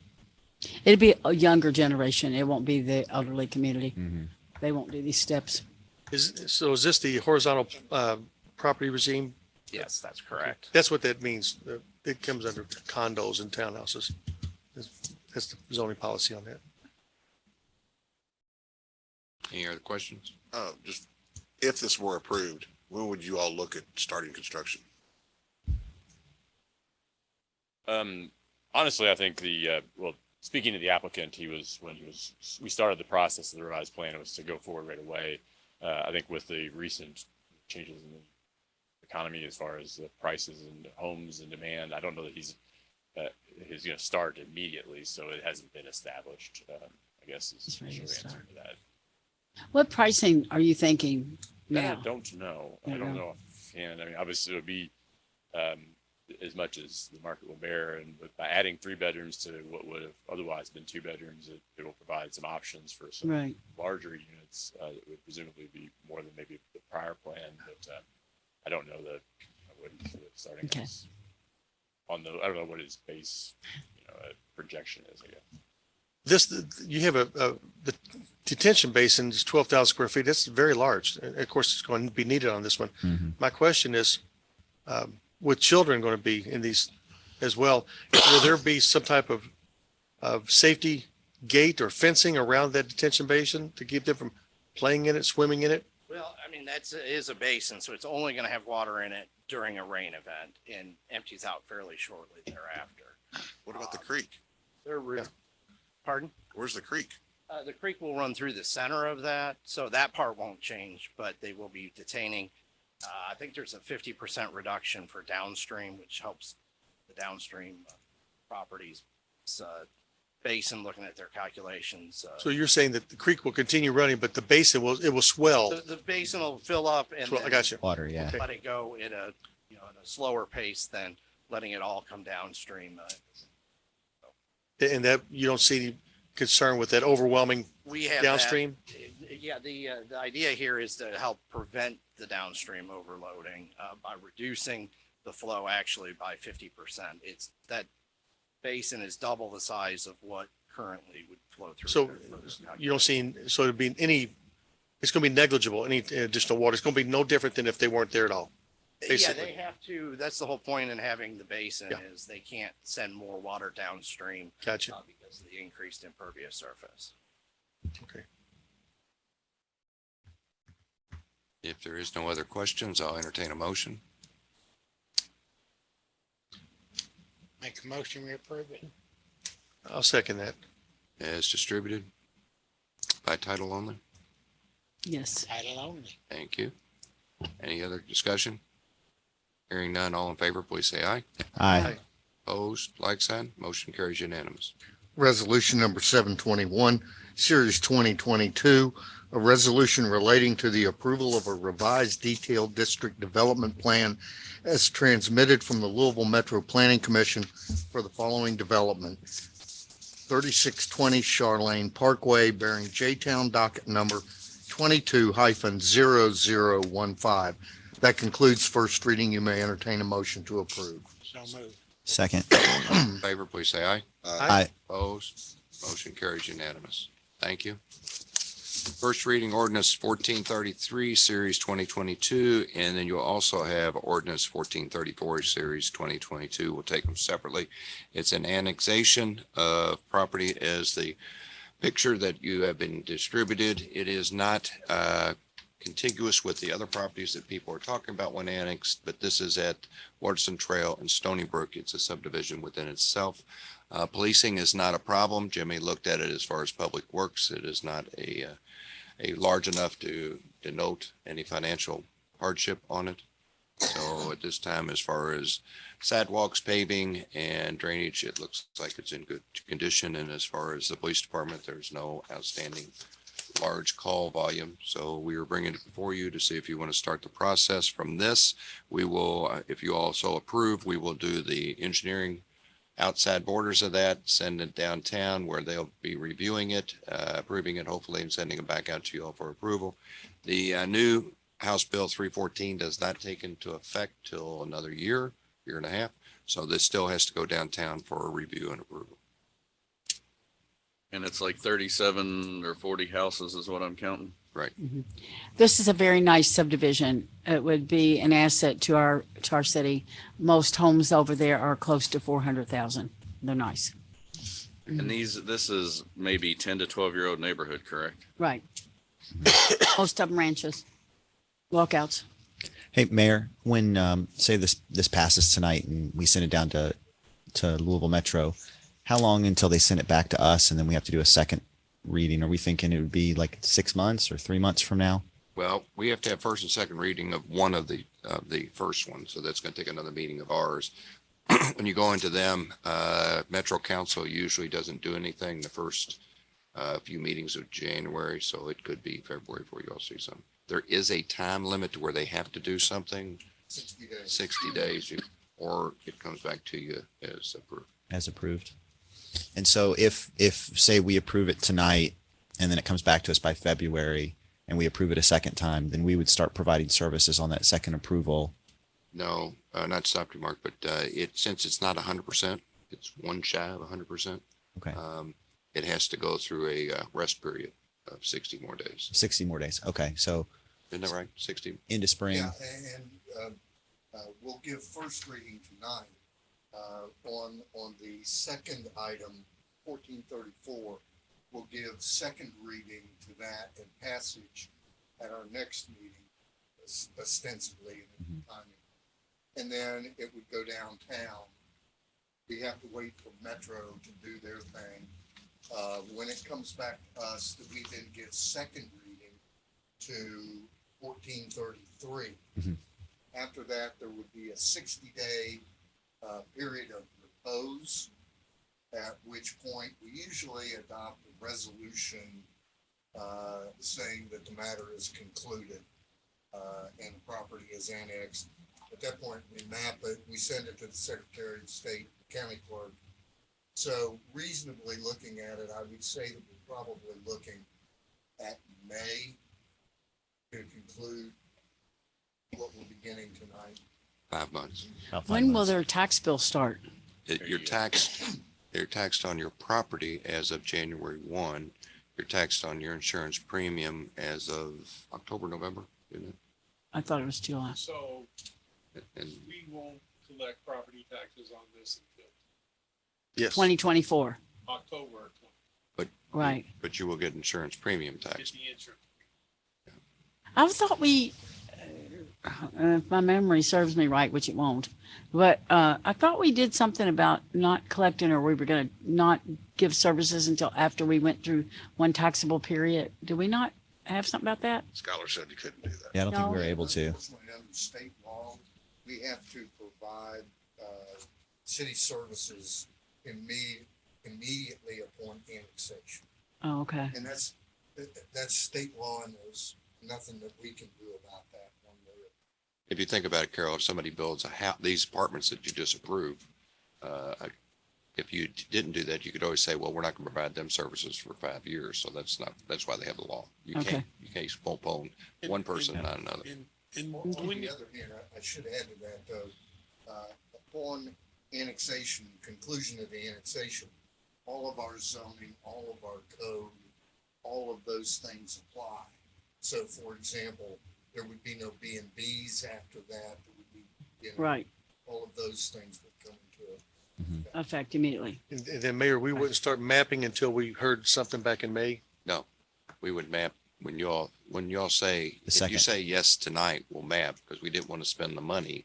yes. It'll be a younger generation. It won't be the elderly community. Mm-hmm. They won't do these steps. Is this the horizontal property regime? Yes, that's correct. That's what that means. It comes under condos and townhouses. That's the zoning policy on that. Any other questions? Just if this were approved, when would you all look at starting construction? Honestly, I think speaking to the applicant, we started the process of the revised plan, it was to go forward right away. I think with the recent changes in the economy as far as the prices and homes and demand, I don't know that he's going to start immediately, so it hasn't been established. I guess is He's the ready to short answer start. to that. What pricing are you thinking That now? I don't know. You I don't know? know offhand. I mean, obviously it would be as much as the market will bear, and by adding 3 bedrooms to what would have otherwise been 2 bedrooms, it will provide some options for some Right. larger units that would presumably be more than maybe the prior plan. But I don't know what he's starting Okay. us on I don't know what his base projection is. I guess. You have the detention basin is 12,000 square feet. That's very large. And of course, it's going to be needed on this one. Mm-hmm. My question is, with children going to be in these as well, will there be some type of safety gate or fencing around that detention basin to keep them from playing in it, swimming in it? Well, I mean, is a basin, so it's only going to have water in it during a rain event and empties out fairly shortly thereafter. What about the creek? Pardon? Where's the creek? The creek will run through the center of that, so that part won't change, but they will be detaining. I think there's a 50% reduction for downstream, which helps the downstream properties basin, looking at their calculations. So you're saying that the creek will continue running, but the basin will swell? The basin will fill up and I got you. Water, yeah. let it go at a, at a slower pace than letting it all come downstream. And that, you don't see any concern with that overwhelming We have downstream? Yeah, the idea here is to help prevent the downstream overloading by reducing the flow actually by 50%. It's that basin is double the size of what currently would flow through. So there. you don't see, so it'd be it's going to be negligible, any additional water. It's going to be no different than if they weren't there at all. Yeah, Basically. they have to, that's the whole point in having the basin Yeah. is they can't send more water downstream Gotcha. because of the increased impervious surface. Okay. If there is no other questions, I'll entertain a motion. Make a motion, we approve it. I'll second that. As distributed by title only. Yes. Title only. Thank you. Any other discussion? Hearing none, all in favor, please say aye. Aye. Opposed, like sign. Motion carries unanimous. Resolution number 721, Series 2022, a resolution relating to the approval of a revised detailed district development plan as transmitted from the Louisville Metro Planning Commission for the following development. 3620 Charlene Parkway, bearing J-Town docket number 22-0015. That concludes first reading. You may entertain a motion to approve. So moved. Second. In favor, please say aye. Aye. Opposed, motion carries unanimous. Thank you. First reading ordinance 1433, series 2022, and then you'll also have ordinance 1434, series 2022. We'll take them separately. It's an annexation of property as the picture that you have been distributed. It is not contiguous with the other properties that people are talking about when annexed, but this is at Waterson Trail and Stony Brook. It's a subdivision within itself. Policing is not a problem. Jimmy looked at it as far as public works. It is not a large enough to denote any financial hardship on it. So at this time, as far as sidewalks, paving, and drainage, it looks like it's in good condition. And as far as the police department, there's no outstanding large call volume. So we are bringing it before you to see if you want to start the process from this. We will, if you also approve, we will do the engineering outside borders of that, send it downtown where they'll be reviewing it, approving it, hopefully, and sending it back out to you all for approval. The new House Bill 314 does not take into effect till another year and a half. So this still has to go downtown for a review and approval. And it's like 37 or 40 houses is what I'm counting. Right. This is a very nice subdivision. It would be an asset to our city. Most homes over there are close to 400,000. They're nice. And this is maybe 10 to 12-year-old neighborhood, correct? Right. Most of them ranches, walkouts. Hey, Mayor, when say this passes tonight and we send it down to Louisville Metro, how long until they send it back to us and then we have to do a second reading? Are we thinking it would be like 6 months or 3 months from now? Well, we have to have first and second reading of one of the first ones. So that's going to take another meeting of ours. When you go into them, Metro Council usually doesn't do anything the first few meetings of January. So it could be February before you all see some. There is a time limit to where they have to do something. 60 days. 60 days, or it comes back to you as approved. As approved. And so if say we approve it tonight and then it comes back to us by February and we approve it a second time, then we would start providing services on that second approval. No, not to stop you, Mark, but since it's not 100%, it's one shy of 100%. Okay. It has to go through a rest period of 60 more days. 60 more days. Okay. So Isn't that right? 60? into spring. Yeah, and we'll give first reading tonight on the second item, 1434. We'll give second reading to that and passage at our next meeting, ostensibly in timing. And then it would go downtown. We have to wait for Metro to do their thing. When it comes back to us, that we then give second reading to 1433. After that, there would be a 60-day period of repose, at which which point we usually adopt a resolution saying that the matter is concluded and the property is annexed. At that point, we map it, we send it to the Secretary of State, the county clerk. So reasonably looking at it, I would say that we're probably looking at May to conclude what we're beginning tonight. 5 months. About 5 When will months. their tax bill start? You're taxed on your property as of January 1. You're taxed on your insurance premium as of October, November, isn't I thought it was July. So it? And we won't collect property taxes on this until Yes. 2024, October right. but you will get insurance premium get tax. the insurance. I thought we, if my memory serves me right, which it won't, but I thought we did something about not collecting, or we were going to not give services until after we went through one taxable period. Did we not have something about that? Scholar said you couldn't do that. Yeah, I don't think No. we were able to. Unfortunately, under state law, we have to provide city services immediately upon annexation. Oh, okay. And that's state law, and there's nothing that we can do about that one way or If you think about it, Carol, if somebody builds a house, these apartments that you just approved, if you didn't do that, you could always say, well, we're not going to provide them services for 5 years. So that's why they have the law. You Okay. you can't postpone one person, not another. And On when the you, other hand, I should add to that, though, upon annexation, conclusion of the annexation, all of our zoning, all of our code, all of those things apply. So, for example, there would be no B and Bs after that. There would be, Right. all of those things would come into it. Effect immediately. And then Mayor, we wouldn't start mapping until we heard something back in May. No, we would map when y'all say, if you second. say yes tonight, we'll map because we didn't want to spend the money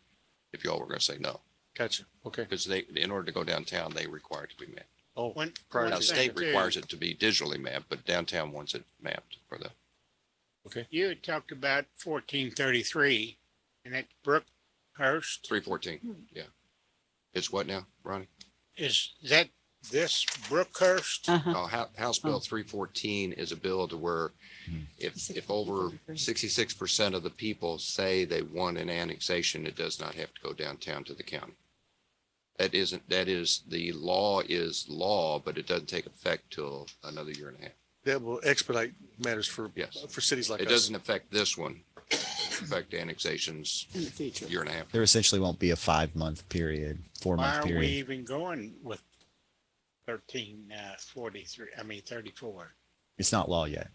if y'all were going to say no. Gotcha. Okay. Because in order to go downtown, they require it to be mapped. Oh, One prior Now, to- thing state too, requires it to be digitally mapped, but downtown wants it mapped for the, You had talked about 1433, and that's Brookhurst. 314, yeah. It's what now, Ronnie? Is that this Brookhurst? Uh-huh. Oh, House Bill 314 is a bill to where if over 66% of the people say they want an annexation, it does not have to go downtown to the county. That is, the law is law, but it doesn't take effect till another year and a half. That will expedite matters for Yes. cities like us. It doesn't affect this one. It affect annexations In the future. year and a half. There essentially won't be a 5-month period, Why 4-month are we period. even going with 34? It's not law yet.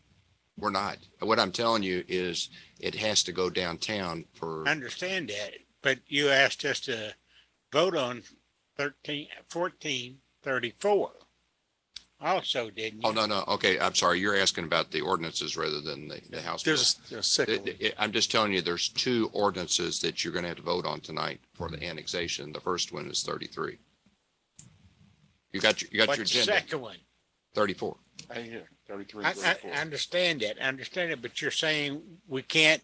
We're not. What I'm telling you is it has to go downtown for, I understand that, but you asked us to vote on 1434 also, didn't you? oh, no. Okay, I'm sorry. You're asking about the ordinances rather than the House bill. There's a second one. I'm just telling you, there's two ordinances that you're going to have to vote on tonight for the annexation. The first one is 33. You got your What's the agenda, second one? 34. Right here, 33, I 34. understand that, but you're saying we can't,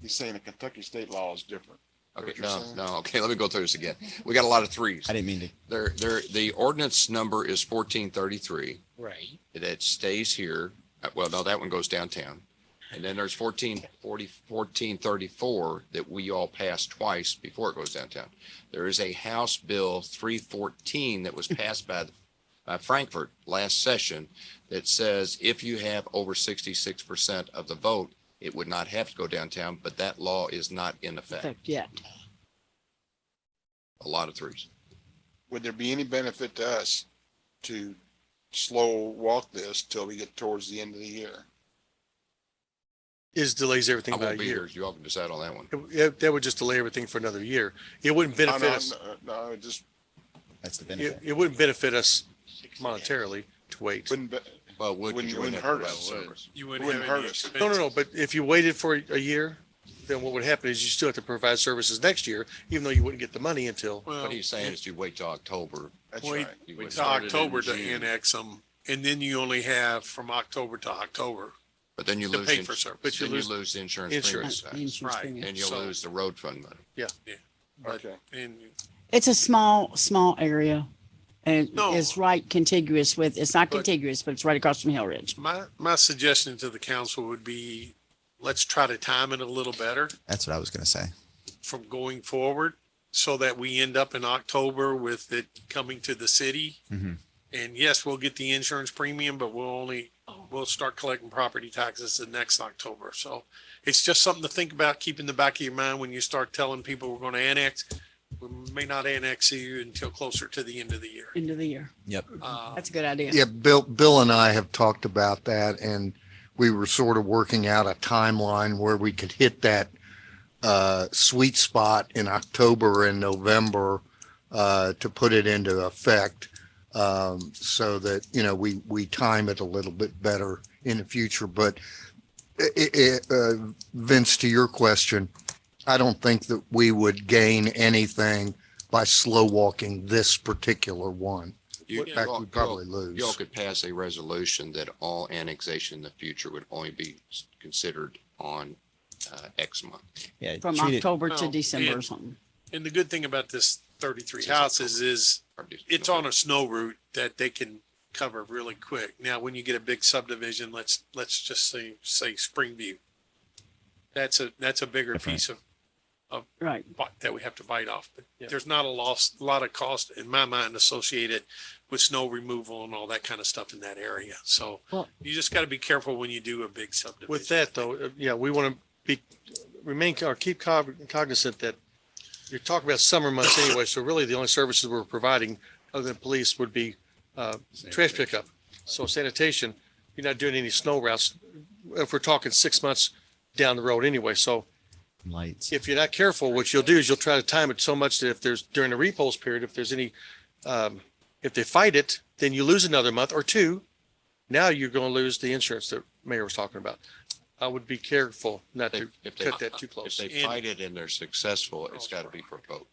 He's saying the Kentucky state law is different. Okay, what you're saying? no. Okay, let me go through this again. We got a lot of threes. I didn't mean to. The ordinance number is 1433. right? That stays here. Well, no, that one goes downtown. And then there's 1434 that we all passed twice before it goes downtown. There is a House Bill 314 that was passed by Frankfurt last session that says if you have over 66% of the vote, it would not have to go downtown, but that law is not in effect. Effect yet. A lot of threes. Would there be any benefit to us to slow walk this till we get towards the end of the year? Is delays I everything by a won't be year. here. You all can decide on that one. That would just delay everything for another year. It wouldn't benefit us. No, just That's the benefit. It wouldn't benefit us monetarily to wait. wouldn't, Well, would, 'cause Wouldn't- you wouldn't wouldn't have hurt to provide us. service. you it wouldn't wouldn't have hurt any us. expenses. No. But if you waited for a year, then what would happen is you still have to provide services next year, even though you wouldn't get the money until. Well, What he's saying is you wait till October. that's Wait. right. You wait wouldn't till start it in October to June. annex them, and then you only have from October to October. But then you to lose, pay for service. But you then you lose lose the insurance insurance. premium tax. Insurance Right. premium. And you'll So- lose the road fund money. But, Okay. and It's a small area. And No. it's right contiguous with, it's not But- contiguous, but it's right across from Hill Ridge. My suggestion to the council would be, let's try to time it a little better That's what I was going to say. from going forward so that we end up in October with it coming to the city. Mhm. And yes, we'll get the insurance premium, but we'll start collecting property taxes the next October. So it's just something to think about, keep in the back of your mind when you start telling people we're going to annex. We may not annex you until closer to the end of the year. End of the year. Yep. That's a good idea. Yeah, Bill and I have talked about that, and we were sort of working out a timeline where we could hit that sweet spot in October and November to put it into effect, so that, you know, we time it a little bit better in the future. But Vince, to your question, I don't think that we would gain anything by slow walking this particular one. You, In fact, we'd probably lose. y'all could pass a resolution that all annexation in the future would only be considered on X month. Yeah. From treat it- October to Well, December or and- something. And the good thing about this 33 Since houses is or just- it's on a snow route that they can cover really quick. Now, when you get a big subdivision, let's just say Springview. That's a bigger Different. piece of Right. that we have to bite off. But Yeah. there's not a lot of cost in my mind associated with snow removal and all that kind of stuff in that area. So Well- you just got to be careful when you do a big subdivision. With that though, yeah, we want to keep cognizant that you're talking about summer months anyway. So really the only services we're providing other than police would be trash pickup. So sanitation, you're not doing any snow routes. If we're talking 6 months down the road anyway. So Lights. if you're not careful, what you'll do is you'll try to time it so much that if there's during the repulse period, if there's any, if they fight it, then you lose another month or two. Now you're going to lose the insurance that Mayor was talking about. I would be careful not to If they, cut that too if close. they And- fight it and they're successful, it's got to be for a vote.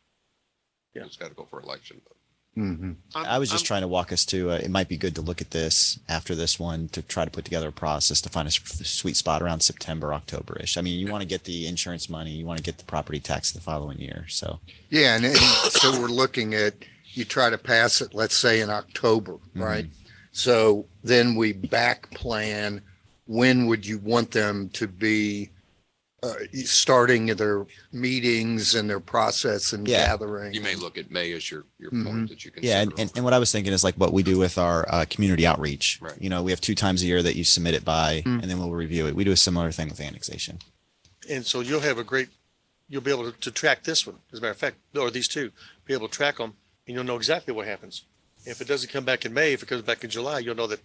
Yeah. It's got to go for election vote. Mm-hmm. I was just trying to walk us to, it might be good to look at this after this one to try to put together a process to find a sweet spot around September, October-ish. I mean, you want to get the insurance money, you want to get the property tax the following year. So Yeah, and so we're looking at, you try to pass it, let's say in October, right? So then we back plan, when would you want them to be starting their meetings and their process and Yeah. gathering? You may look at May as your Mhm. point that you can. yeah, and what I was thinking is like what we do with our community outreach. Right. You know, we have 2 times a year that you submit it by, and then we'll review it. We do a similar thing with annexation. And so you'll be able to track this one, as a matter of fact, or these two, be able to track them, and you'll know exactly what happens. If it doesn't come back in May, if it comes back in July, you'll know that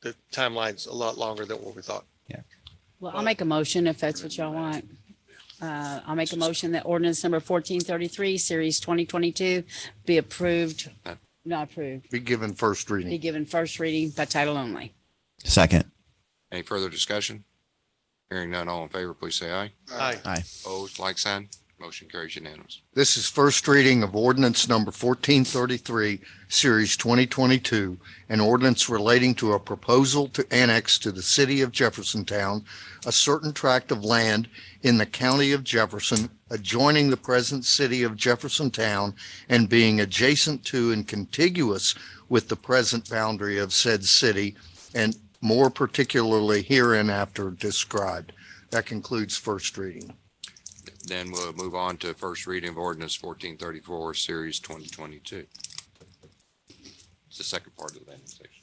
the timeline's a lot longer than what we thought. Well, I'll make a motion if that's what y'all want. I'll make a motion that ordinance number 1433, series 2022 be approved, not approved, Be given first be reading. given first reading by title only. Second. Any further discussion? Hearing none, all in favor, please say aye. Aye. Aye. Opposed, like sign. Motion carries unanimous. This is first reading of ordinance number 1433, series 2022, an ordinance relating to a proposal to annex to the city of Jeffersontown a certain tract of land in the county of Jefferson adjoining the present city of Jeffersontown and being adjacent to and contiguous with the present boundary of said city, and more particularly hereinafter described. That concludes first reading. Then we'll move on to first reading of ordinance 1434, series 2022. It's the second part of the annexation.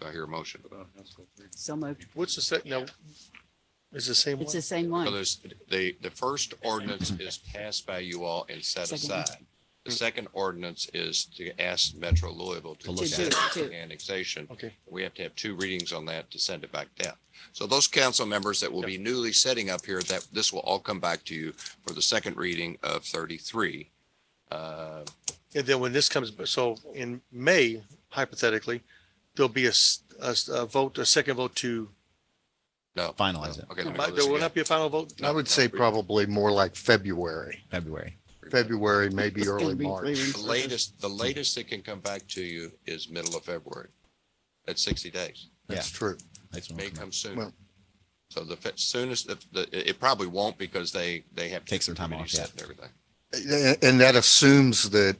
Do I hear a motion? So moved. What's the second, now, is the same It's one? the same So one. there's, the first ordinance is passed by you all and set Second one. aside. The second ordinance is to ask Metro Louisville to look do at it, too. the annexation. Okay. We have to have 2 readings on that to send it back down. So those council members that will be newly sitting up here, that this will all come back to you for the second reading of 33. And then when this comes, so in May, hypothetically, there'll be a vote, a second vote to, No. Finalize it. Okay. let me there go this will again. not be a final vote? I would say probably more like February, February. maybe It's gonna early be March. three The latest it can come back to you is middle of February. That's 60 days. That's true. That's when May we'll come come back. sooner. Well- So soonest, it probably won't because they have. to Take get some their time off, committee yeah. set and everything. And that assumes that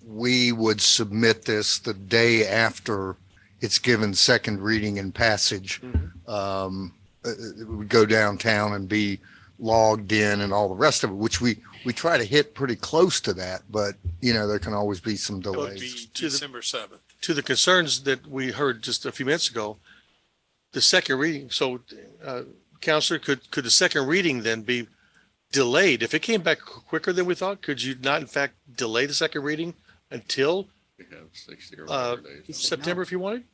we would submit this the day after it's given second reading and passage. It would go downtown and be logged in and all the rest of it, which we try to hit pretty close to that, but there can always be some It would delays. be December 7th. To the concerns that we heard just a few minutes ago, the second reading, so, Counselor, could the second reading then be delayed? If it came back quicker than we thought, could you not in fact delay the second reading until We have 60 or whatever days. September if you wanted?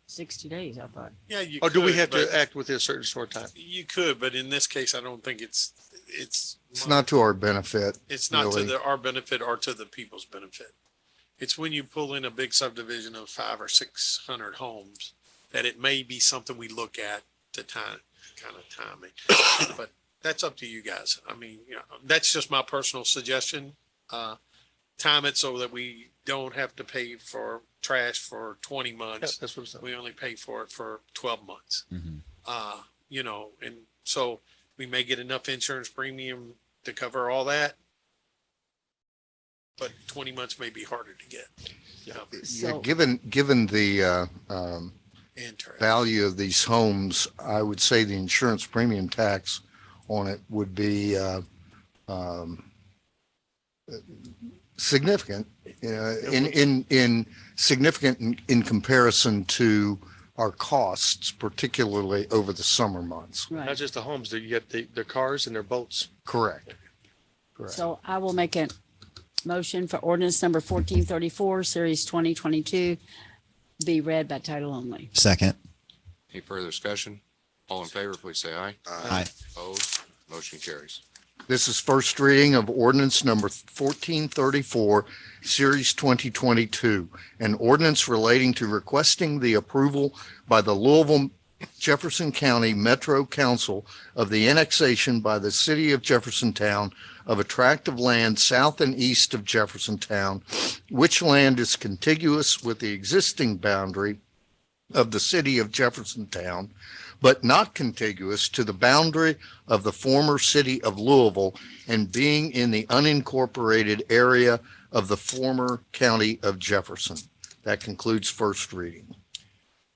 60 days, I thought. Yeah, you Or do we could, have to but act within a certain short time? You could, but in this case, I don't think it's It's not to our benefit. It's not to really. our benefit or to the people's benefit. It's when you pull in a big subdivision of 500 or 600 homes that it may be something we look at to kind of timing. But that's up to you guys. I mean, that's just my personal suggestion. Time it so that we don't have to pay for trash for 20 Yeah, months. that's what I'm saying. We only pay for it for 12 months. Mhm. And so we may get enough insurance premium to cover all that. But 20 months may be harder to get. covered. So- Given the Interest. value of these homes, I would say the insurance premium tax on it would be significant, in significant in comparison to our costs, particularly over the summer months. Not Right. just the homes, you get their cars and their boats. Correct. Correct. So I will make a motion for ordinance number 1434, series 2022, be read by title only. Second. Any further discussion? All in favor, please say aye. Aye. Opposed? Motion carries. This is first reading of ordinance number 1434, Series 2022, an ordinance relating to requesting the approval by the Louisville Jefferson County Metro Council of the annexation by the city of Jeffersontown of a tract of land south and east of Jeffersontown, which land is contiguous with the existing boundary of the city of Jeffersontown, but not contiguous to the boundary of the former city of Louisville and being in the unincorporated area of the former county of Jefferson. That concludes first reading.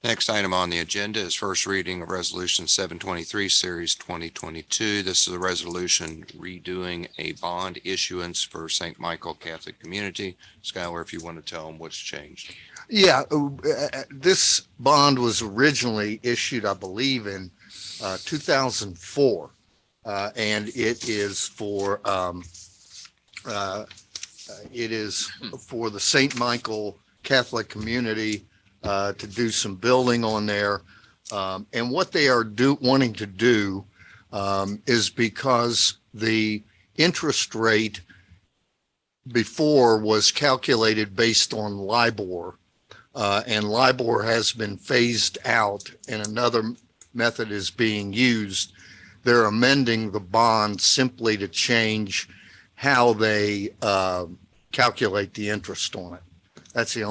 Next item on the agenda is first reading of Resolution 723, Series 2022. This is a resolution redoing a bond issuance for St. Michael Catholic Community. Skylar, if you want to tell them what's changed. Yeah, this bond was originally issued, I believe, in 2004. And it is for the St. Michael Catholic Community to do some building on there. And what they are wanting to do is because the interest rate before was calculated based on LIBOR, and LIBOR has been phased out and another method is being used. They're amending the bond simply to change how they calculate the interest on it. That's the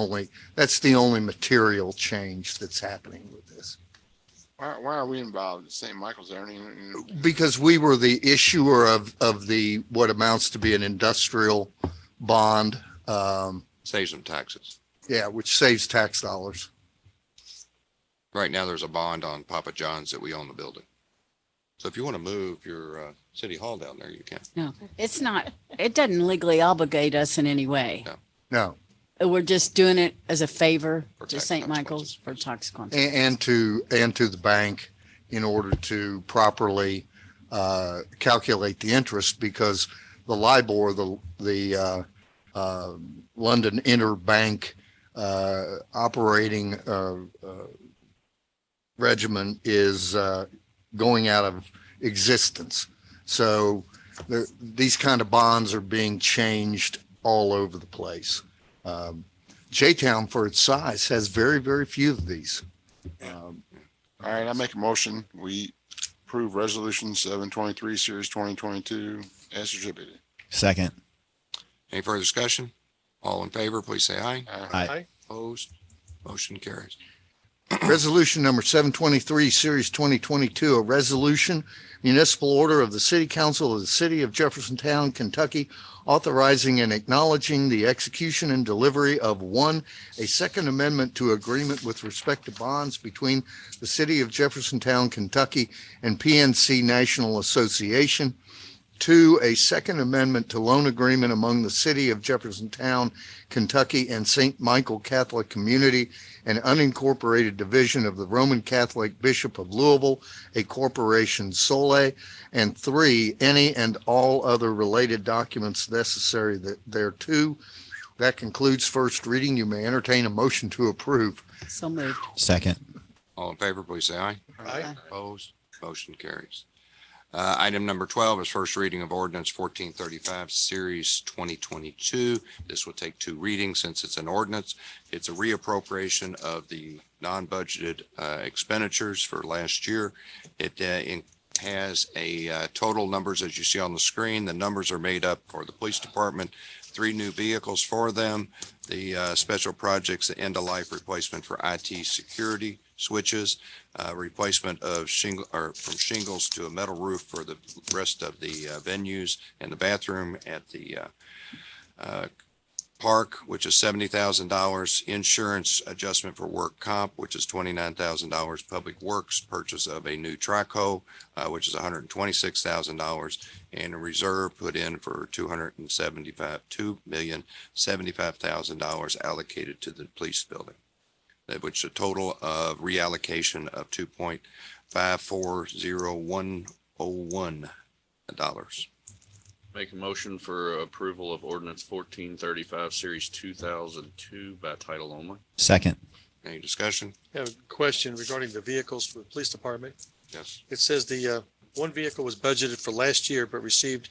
only material change that's happening with this. Why are we involved in St. Michael's? Because we were the issuer of the, what amounts to be an industrial bond. Saves them taxes. Yeah, which saves tax dollars. Right now, there's a bond on Papa John's that we own the building. So if you want to move your city hall down there, you can. No, it's not, it doesn't legally obligate us in any way. No. We're just doing it as a favor For to tax St. Michael's for tax consequences. And to the bank in order to properly calculate the interest, because the LIBOR, the London Interbank operating regimen is going out of existence. So these kind of bonds are being changed all over the place. J-Town, for its size, has very, very few of these. All right, I make a motion. We approve resolution 723, series 2022 as distributed. Second. Any further discussion? All in favor, please say aye. Aye. Opposed? Motion carries. Resolution number 723, Series 2022, a resolution, municipal order of the City Council of the City of Jeffersontown, Kentucky, authorizing and acknowledging the execution and delivery of a second amendment to agreement with respect to bonds between the City of Jeffersontown, Kentucky and PNC National Association. 2, a second amendment to loan agreement among the City of Jeffersontown, Kentucky and St. Michael Catholic Community, an unincorporated division of the Roman Catholic Bishop of Louisville, a corporation sole. And 3, any and all other related documents necessary thereto. That concludes first reading. You may entertain a motion to approve. So moved. Second. All in favor, please say aye. Aye. Opposed? Motion carries. Item number 12 is first reading of ordinance 1435, series 2022. This will take 2 readings since it's an ordinance. It's a reappropriation of the non-budgeted expenditures for last year. It has a total numbers as you see on the screen. The numbers are made up for the police department, 3 new vehicles for them, the special projects, the end-of-life replacement for IT security switches, replacement of from shingles to a metal roof for the rest of the venues and the bathroom at the park, which is $70,000, insurance adjustment for work comp, which is $29,000, public works purchase of a new track hoe, which is $126,000, and a reserve put in for $2,075,000 allocated to the police building, which a total of reallocation of $2.540101. Make a motion for approval of ordinance 1435, series 2002 by title only. Second. Any discussion? I have a question regarding the vehicles for the police department. Yes. It says the one vehicle was budgeted for last year, but received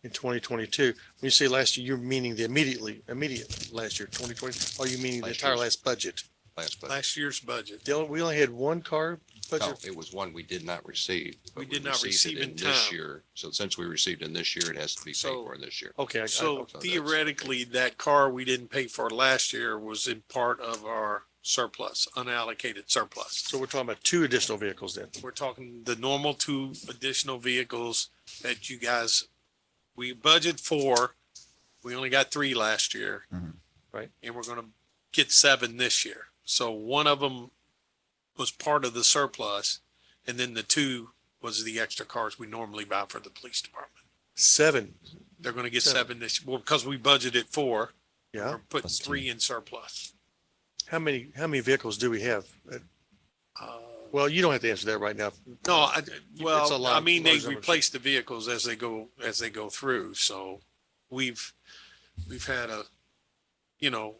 in 2022. When you say last year, you're meaning the immediate last year, 2020, or are you meaning the entire last budget? Last year's budget. We only had one car No, budget? it was one we did not receive. but We did not received it receive in this time. year. So since we received in this year, it has to be paid So- for this year. Okay. So theoretically, that car we didn't pay for last year was in part of our surplus, unallocated surplus. So we're talking about 2 additional vehicles then? We're talking the normal 2 additional vehicles that you guys, we budget for. We only got 3 last year. Mhm. Right. And we're gonna get 7 this year. So one of them was part of the surplus, and then the 2 was the extra cars we normally buy for the police department. 7. They're gonna get 7. 7 this, well, because we budgeted 4, Yeah. we're putting Plus 3 in surplus. How many vehicles do we have? Well, you don't have to answer that right now. No, It's a well, lot- I mean, they large numbers. replace the vehicles as they go through. So we've had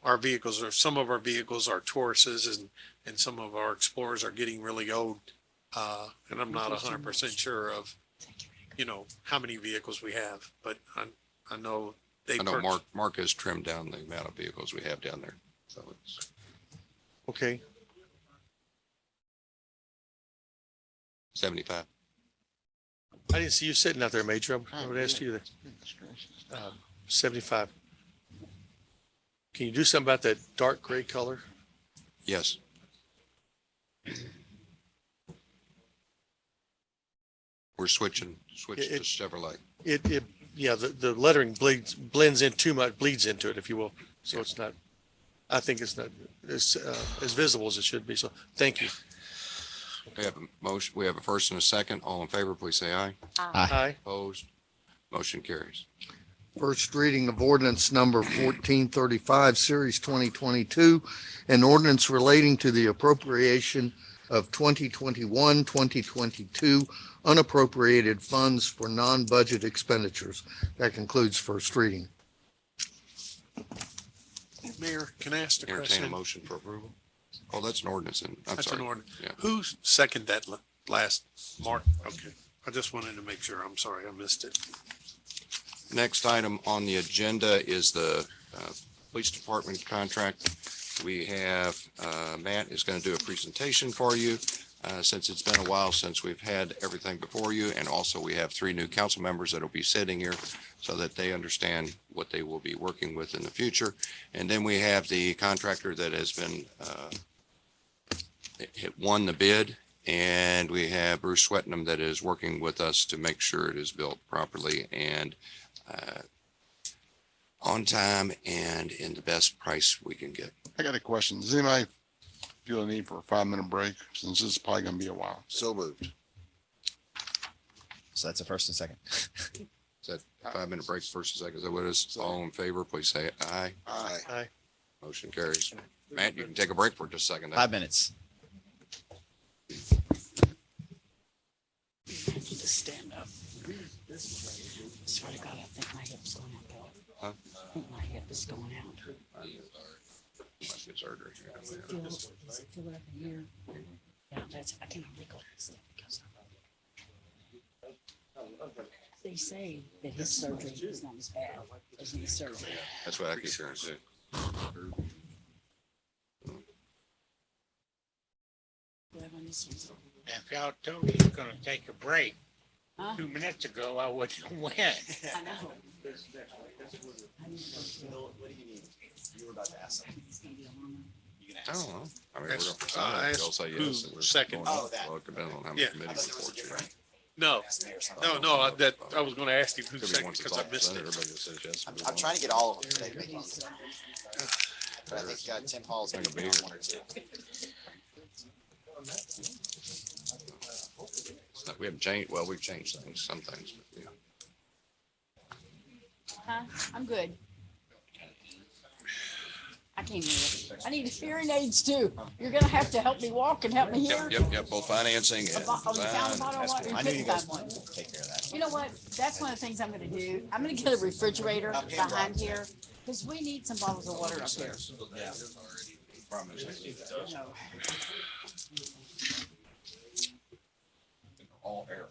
our vehicles some of our vehicles are Tauruses and some of our Explorers are getting really old. And I'm not 100% sure of, how many vehicles we have, but I know I know Mark has trimmed down the amount of vehicles we have down there. So it's Okay. 75. I didn't see you sitting out there, Major. I would ask you that. 75. Can you do something about that dark gray color? Yes. We're switching to It- Chevrolet. Yeah, the lettering blends in too much, bleeds into it, if you will. So it's not, I think it's not as visible as it should be. So thank you. We have a motion. We have a first and a second. All in favor, please say aye. Aye. Opposed? Motion carries. First reading of ordinance number 1435, series 2022, an ordinance relating to the appropriation of 2021, 2022 unappropriated funds for non-budget expenditures. That concludes first reading. Mayor, can I ask the Entertain a question? motion for approval. Oh, that's an ordinance. I'm That's sorry. an ordinance. Yeah. Who seconded that last, Mark? Okay. I just wanted to make sure. I'm sorry, I missed it. Next item on the agenda is the police department contract. We have, Matt is going to do a presentation for you since it's been a while since we've had everything before you. And also we have 3 new council members that will be sitting here so that they understand what they will be working with in the future. And then we have the contractor that has been won the bid, and we have Bruce Swetnam that is working with us to make sure it is built properly and on time and in the best price we can get. I got a question. Does anybody feel a need for a 5-minute break since this is probably gonna be a while? So moved. So that's a first and second. Is that 5-minute breaks, first and second? Is that what it is? All in favor, please say aye. Aye. Motion carries. Matt, you can take a break for just a second. 5 minutes. Stand up. Swear to God, I think my hip's going out. Huh? I think my hip is going out. Must get surgery. Does it feel like a year? Yeah, that's, I cannot wiggle this because they say that his surgery is not as bad as knee surgery. That's what I keep hearing too. Well, when this one's over. If y'all told me you're gonna take a break Huh? 2 minutes ago, I wouldn't have went. I know. You were about to ask something. It's gonna be a long I don't know. I mean, That's- we're gonna I decide. asked They'll say who yes. and we're seconded. going Oh, up. that. Well, it depends on how Yeah. many committee reports you have. No, no, that, I was gonna ask him who Maybe seconded once it's because I all missed presented, it. everybody says yes. and move I'm on. trying to get all of them today to make it. But I think Tim Hall's going to be on one or two. It's not- We haven't changed, well, we've changed things, some things, but yeah. Huh? I'm good. I can't hear you. I need hearing aids too. You're gonna have to help me walk and help me hear. Yep, both financing and Oh, you found design. one on what? You I knew you couldn't guys find one. would take care of that. You know what? That's one of the things I'm gonna do. I'm gonna get a refrigerator behind here, because we need some bottles of water up here. No. All air.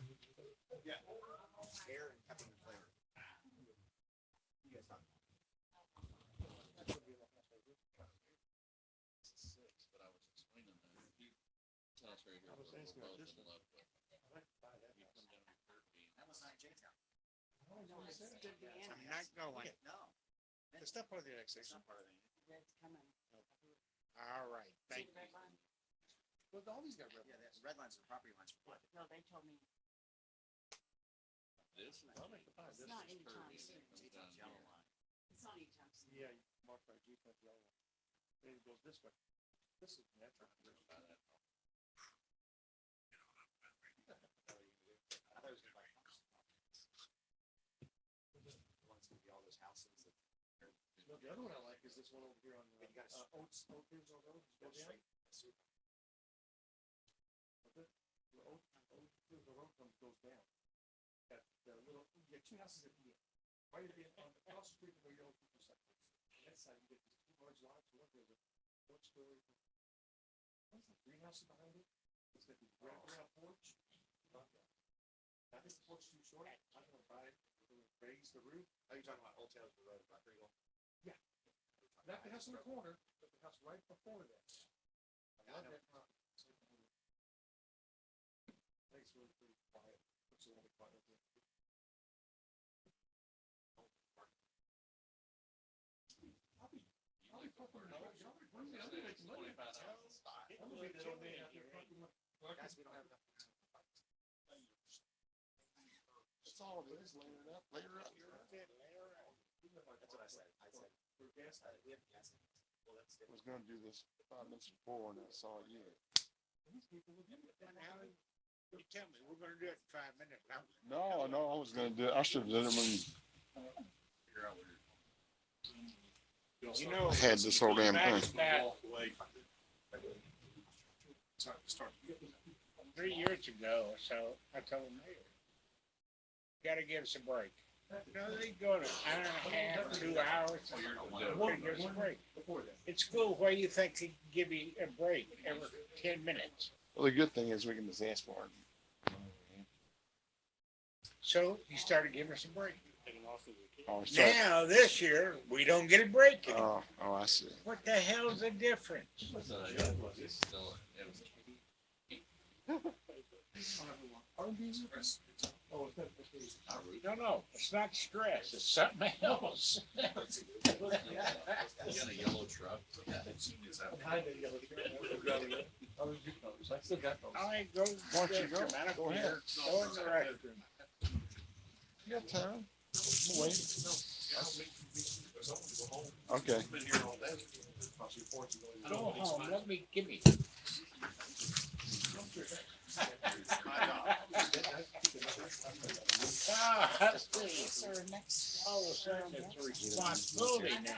I'm not going. It's not part of the annexation. All right, thank you. Well, all these got red. Yeah, the red lines are property lines. No, they told me This it's not anytime soon. yellow line. It's not anytime soon. Yeah, marked by G, yellow. Then it goes this way. This is natural. The other one I like is this one over here on Oats Road. Go down. The road goes down. That little, you get two houses at the end. Right at the end, across the street from where your old people site is. On that side, you get these two large lots. One, there's a 4-story. What's the greenhouse behind it? It's got the wraparound porch. I think the porch is too short. I'm gonna buy it. We're gonna raise the roof. Are you talking about Old Taylor Road, Black Eagle? Yeah. Not the house in the corner, but the house right before that. I love that property. Thanks, really pretty quiet. Looks a little quiet. That's all it is, layer it up, layer up. That's what I said. I said. For gas, we have gas. Well, that's. I was gonna do this 5 minutes before and I saw you. These people will give it. You tell me, we're gonna do it in 5 minutes. No, I was gonna do it. I should have done it when You know. I had this whole damn thing. Start. 3 years ago, so I told the mayor, gotta give us a break. No, they go to an hour and a half, 2 hours. Gotta give us a break. At school, where you think they give you a break every 10 minutes? Well, the good thing is we can just ask for it. So you started giving us a break. Oh, sorry. Now, this year, we don't get a break anymore. Oh, I see. What the hell's the difference? No, it's not stress, it's something else. You got a yellow truck. Behind the yellow. I ain't go. Why don't you go? I don't Go ahead. care. Go in the restroom. You got time? Wait. Okay. Go home, let me, give me. Ah, that's good. All of a sudden, it's a responsibility now.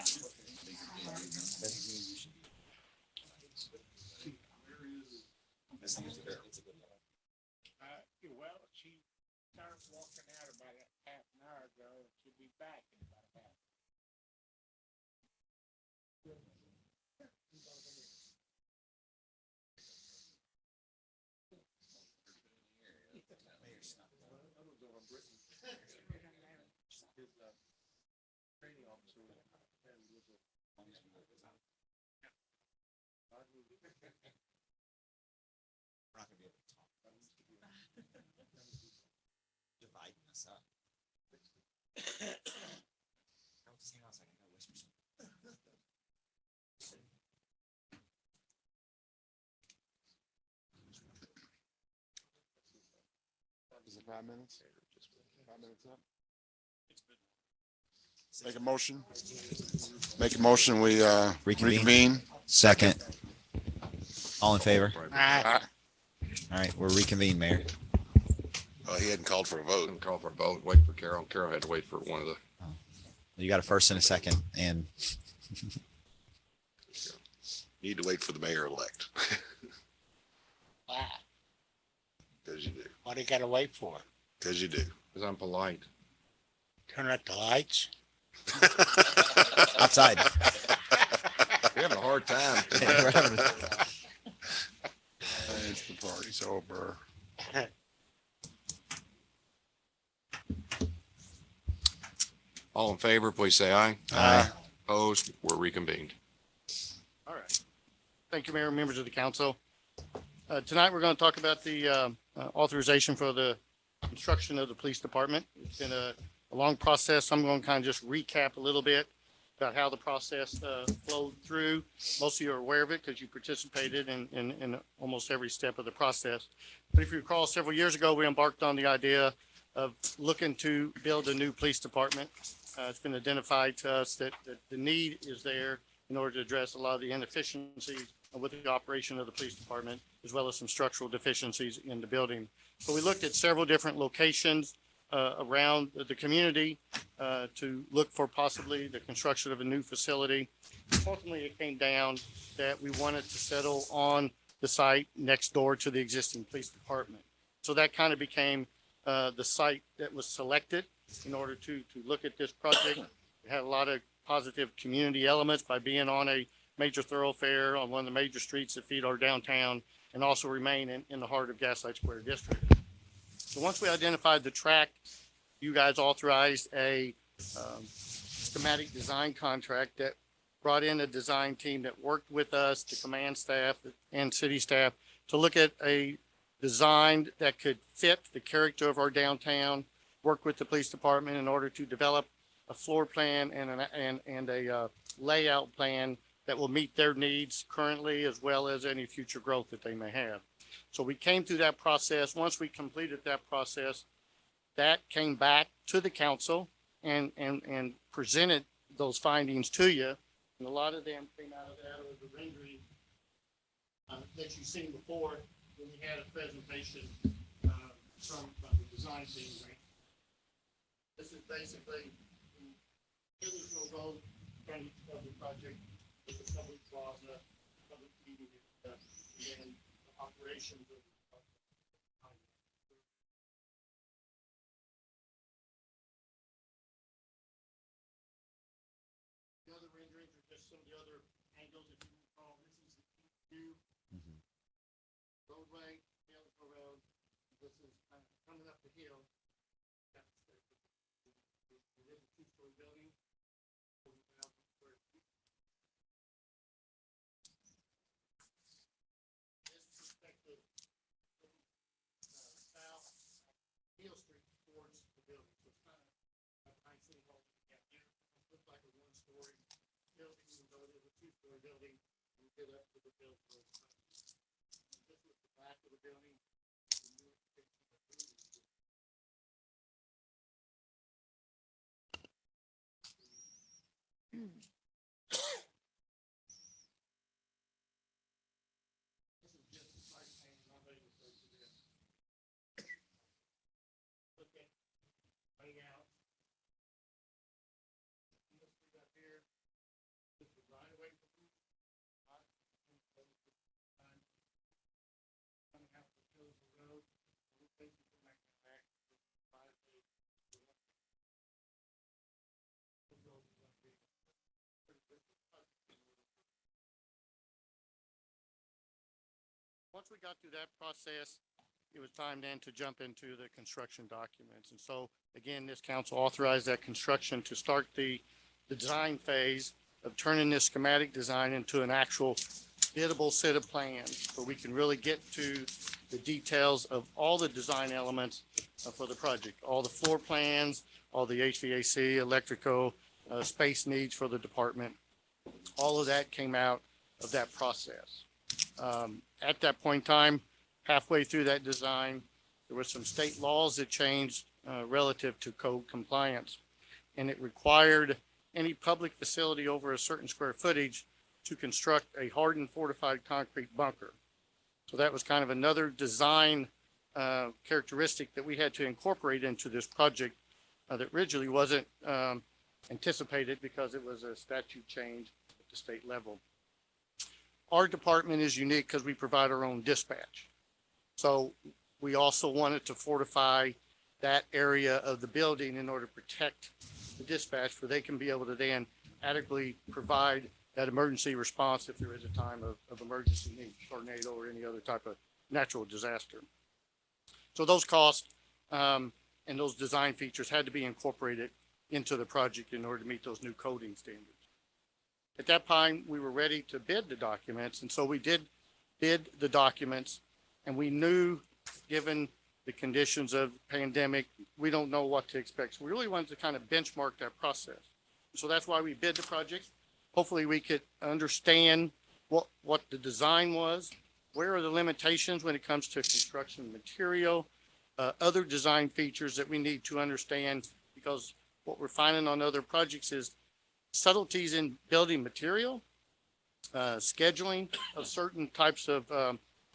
Well, she started walking out about a half an hour ago, and she'll be back in about a half. Is it 5 minutes? 5 minutes up? Make a motion. Make a motion, we, reconvene. Second. All in favor? Aye. All right, we're reconvened, Mayor. Oh, he hadn't called for a vote. Call for a vote, wait for Carol. Carol had to wait for one of the, You got a first and a second, and Need to wait for the mayor-elect. Why? Cause you do. What do you gotta wait for? Cause you do. because I'm polite. Turn out the lights? outside. We're having a hard time. We're having a- It's the party's over. All in favor, please say aye. Aye. Opposed, we're reconvened. All right. Thank you, Mayor, members of the council. Tonight, we're going to talk about the authorization for the construction of the police department. It's been a long process. I'm going to kind of just recap a little bit about how the process flowed through. Most of you are aware of it because you participated in almost every step of the process. But if you recall, several years ago, we embarked on the idea of looking to build a new police department. It's been identified to us that the need is there in order to address a lot of the inefficiencies with the operation of the police department, as well as some structural deficiencies in the building. So we looked at several different locations around the community to look for possibly the construction of a new facility. Ultimately, it came down that we wanted to settle on the site next door to the existing police department. So that kind of became the site that was selected in order to look at this project. We had a lot of positive community elements by being on a major thoroughfare on one of the major streets that feed our downtown and also remain in the heart of Gaslight Square District. So once we identified the tract, you guys authorized a schematic design contract that brought in a design team that worked with us, the command staff and city staff, to look at a design that could fit the character of our downtown, work with the police department in order to develop a floor plan and a layout plan that will meet their needs currently as well as any future growth that they may have. So we came through that process. Once we completed that process, that came back to the council and presented those findings to you. And a lot of them came out of that or the rendering that you've seen before when we had a presentation from the design team. This is basically Hillersville Road front of the project with the public plaza, public meeting, and then the operations of the other renderings are just some of the other angles that you recall. This is the view roadway, Hillersville Road. This is kind of coming up the hill. That's the two-story building. 40,000 square feet. This perspective south Hill Street towards the building. So it's kind of behind City Hall. It looks like a one-story building, even though it is a two-story building. We get up to the building. This was the back of the building. Okay. Hang out. Right away from you. Coming out the Hills Road. We think you can make it back. 5 days. Once we got through that process, it was time then to jump into the construction documents. And so, again, this council authorized that construction to start the design phase of turning this schematic design into an actual biddable set of plans, so we can really get to the details of all the design elements for the project, all the floor plans, all the HVAC, electrical, space needs for the department. All of that came out of that process. At that point in time, halfway through that design, there were some state laws that changed relative to code compliance, and it required any public facility over a certain square footage to construct a hardened fortified concrete bunker. So that was kind of another design characteristic that we had to incorporate into this project that originally wasn't anticipated because it was a statute change at the state level. Our department is unique because we provide our own dispatch. So we also wanted to fortify that area of the building in order to protect the dispatch, where they can be able to then adequately provide that emergency response if there is a time of emergency need, tornado or any other type of natural disaster. So those costs and those design features had to be incorporated into the project in order to meet those new coding standards. At that time, we were ready to bid the documents, and so we did bid the documents, and we knew, given the conditions of pandemic, we don't know what to expect. So we really wanted to kind of benchmark that process. So that's why we bid the project. Hopefully we could understand what the design was, where are the limitations when it comes to construction material, other design features that we need to understand, because what we're finding on other projects is subtleties in building material, scheduling of certain types of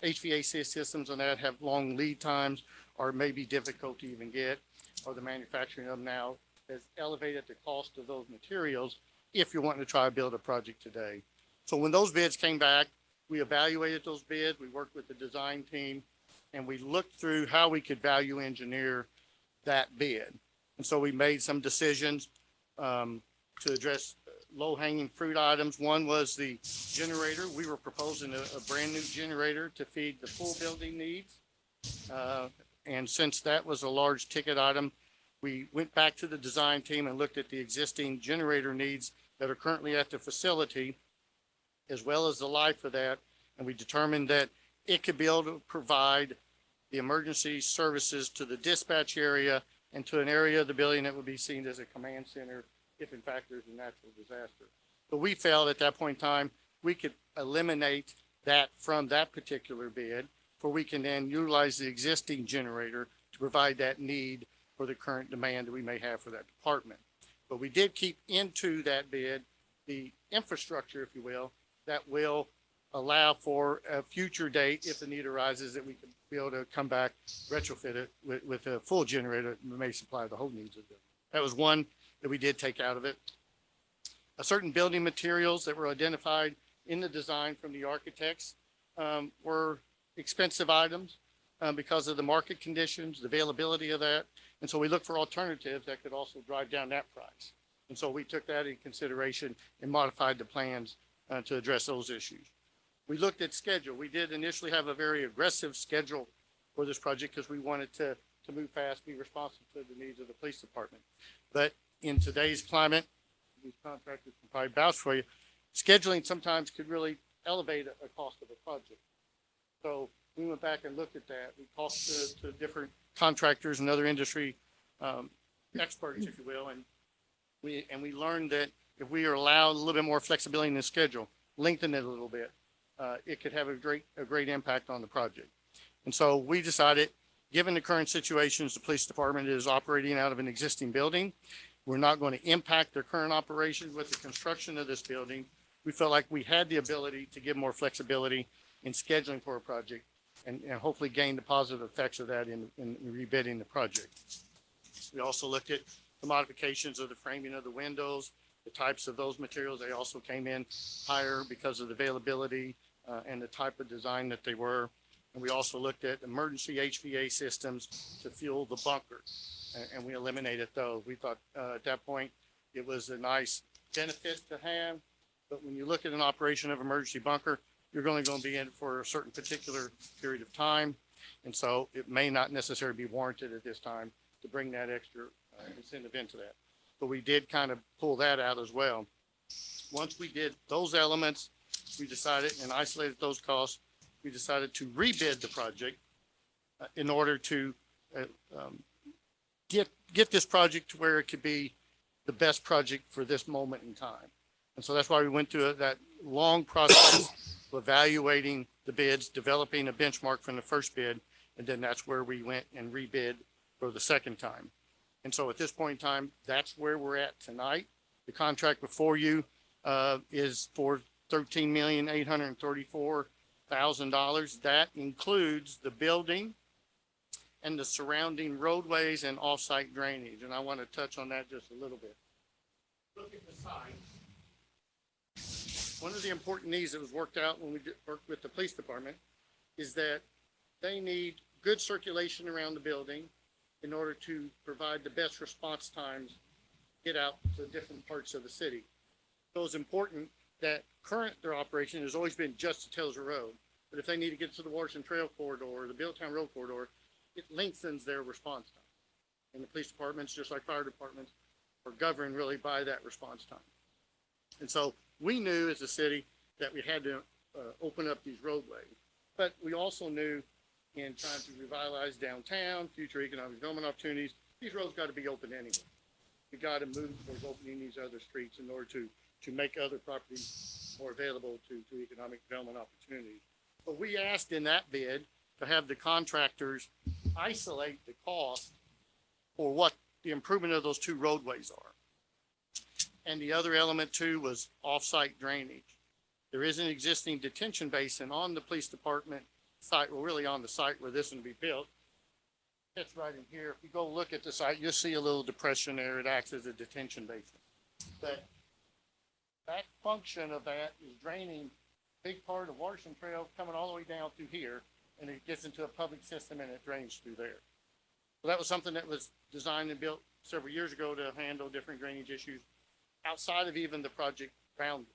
HVAC systems and that have long lead times or may be difficult to even get, or the manufacturing of them now has elevated the cost of those materials if you're wanting to try to build a project today. So when those bids came back, we evaluated those bids, we worked with the design team, and we looked through how we could value engineer that bid. And so we made some decisions to address low-hanging fruit items. One was the generator. We were proposing a brand new generator to feed the full building needs. And since that was a large ticket item, we went back to the design team and looked at the existing generator needs that are currently at the facility, as well as the life of that. And we determined that it could be able to provide the emergency services to the dispatch area and to an area of the building that would be seen as a command center if in fact there's a natural disaster. But we felt at that point in time, we could eliminate that from that particular bid, for we can then utilize the existing generator to provide that need for the current demand that we may have for that department. But we did keep into that bid the infrastructure, if you will, that will allow for a future date, if the need arises, that we can be able to come back, retrofit it with a full generator that may supply the whole needs of it. That was one that we did take out of it. Certain building materials that were identified in the design from the architects were expensive items because of the market conditions, the availability of that. And so we looked for alternatives that could also drive down that price. And so we took that into consideration and modified the plans to address those issues. We looked at schedule. We did initially have a very aggressive schedule for this project because we wanted to move fast, be responsive to the needs of the police department. But in today's climate, these contractors can probably vouch for you, scheduling sometimes could really elevate a cost of a project. So we went back and looked at that. We talked to different contractors and other industry experts, if you will, and we learned that if we are allowed a little bit more flexibility in the schedule, lengthen it a little bit, it could have a great impact on the project. And so we decided, given the current situations, the police department is operating out of an existing building. We're not going to impact their current operations with the construction of this building. We felt like we had the ability to give more flexibility in scheduling for a project and hopefully gain the positive effects of that in rebidding the project. We also looked at the modifications of the framing of the windows, the types of those materials. They also came in higher because of the availability and the type of design that they were. And we also looked at emergency HVA systems to fuel the bunker, and we eliminated those. We thought at that point it was a nice benefit to have, but when you look at an operation of emergency bunker, you're only going to be in for a certain particular period of time. And so it may not necessarily be warranted at this time to bring that extra incentive into that. But we did kind of pull that out as well. Once we did those elements, we decided and isolated those costs. We decided to rebid the project in order to get this project to where it could be the best project for this moment in time. And so that's why we went through that long process of evaluating the bids, developing a benchmark from the first bid, and then that's where we went and rebid for the second time. And so at this point in time, that's where we're at tonight. The contract before you is for $13,834,000. That includes the building and the surrounding roadways and off-site drainage. And I want to touch on that just a little bit. Look at the site. One of the important needs that was worked out when we worked with the police department is that they need good circulation around the building in order to provide the best response times, get out to different parts of the city. So it's important that their operation has always been just to Taylor Road. But if they need to get to the Washington Trail corridor or the Billtown Road corridor, it lengthens their response time. And the police departments, just like fire departments, are governed really by that response time. And so we knew as a city that we had to open up these roadways, but we also knew in trying to revitalize downtown, future economic development opportunities, these roads got to be open anyway. We got to move towards opening these other streets in order to make other properties more available to economic development opportunities. But we asked in that bid to have the contractors isolate the cost for what the improvement of those two roadways are. And the other element too was off-site drainage. There is an existing detention basin on the police department site, well, really on the site where this will be built. It's right in here. If you go look at the site, you'll see a little depression there. It acts as a detention basin. But that function of that is draining a big part of Washington Trail coming all the way down through here, and it gets into a public system and it drains through there. So that was something that was designed and built several years ago to handle different drainage issues outside of even the project boundary.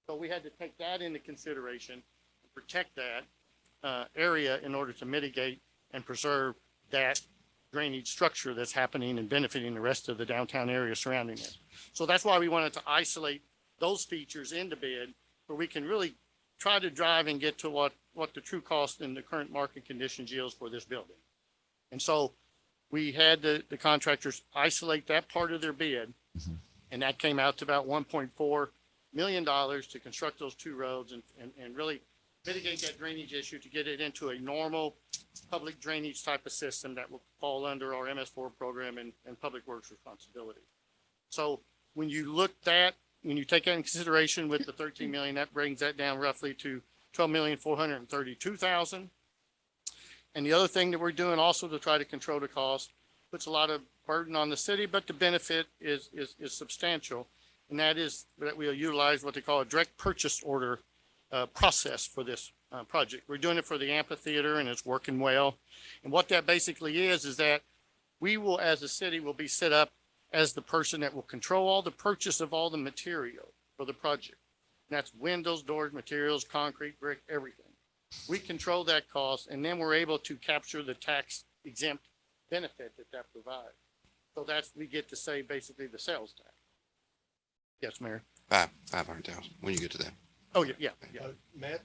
So we had to take that into consideration and protect that area in order to mitigate and preserve that drainage structure that's happening and benefiting the rest of the downtown area surrounding it. So that's why we wanted to isolate those features in the bid where we can really try to drive and get to what the true cost in the current market conditions yields for this building. And so we had the contractors isolate that part of their bid, and that came out to about $1.4 million to construct those two roads and really mitigate that drainage issue to get it into a normal public drainage type of system that will fall under our MS4 program and Public Works responsibility. So when you when you take that in consideration with the 13 million, that brings that down roughly to 12,432,000. And the other thing that we're doing also to try to control the cost puts a lot of burden on the city, but the benefit is substantial. And that is that we'll utilize what they call a direct purchase order process for this project. We're doing it for the amphitheater and it's working well. And what that basically is that we will, as a city, will be set up as the person that will control all the purchase of all the material for the project. And that's windows, doors, materials, concrete, brick, everything. We control that cost, and then we're able to capture the tax exempt benefit that provides. So we get to save basically the sales tax. Yes, Mayor. 500,000 when you get to that. Oh, yeah. Matt,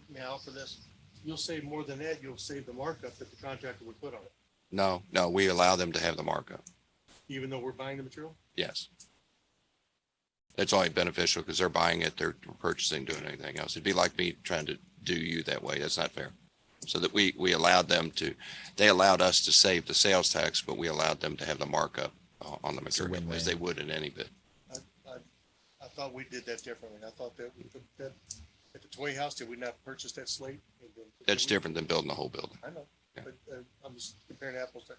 may I offer this? You'll save more than that. You'll save the markup that the contractor would put on it, No, we allow them to have the markup. even though we're buying the material? Yes. That's only beneficial because they're buying it, they're purchasing, doing anything else. It'd be like me trying to do you that way. That's not fair. So that we allowed them to, they allowed us to save the sales tax, but we allowed them to have the markup on the It's a material as win-win. they would in any bid. I thought we did that differently. I thought that, that at the toy house, did we not purchase that slate? That's different than building the whole building. I know, but I'm just comparing apples to,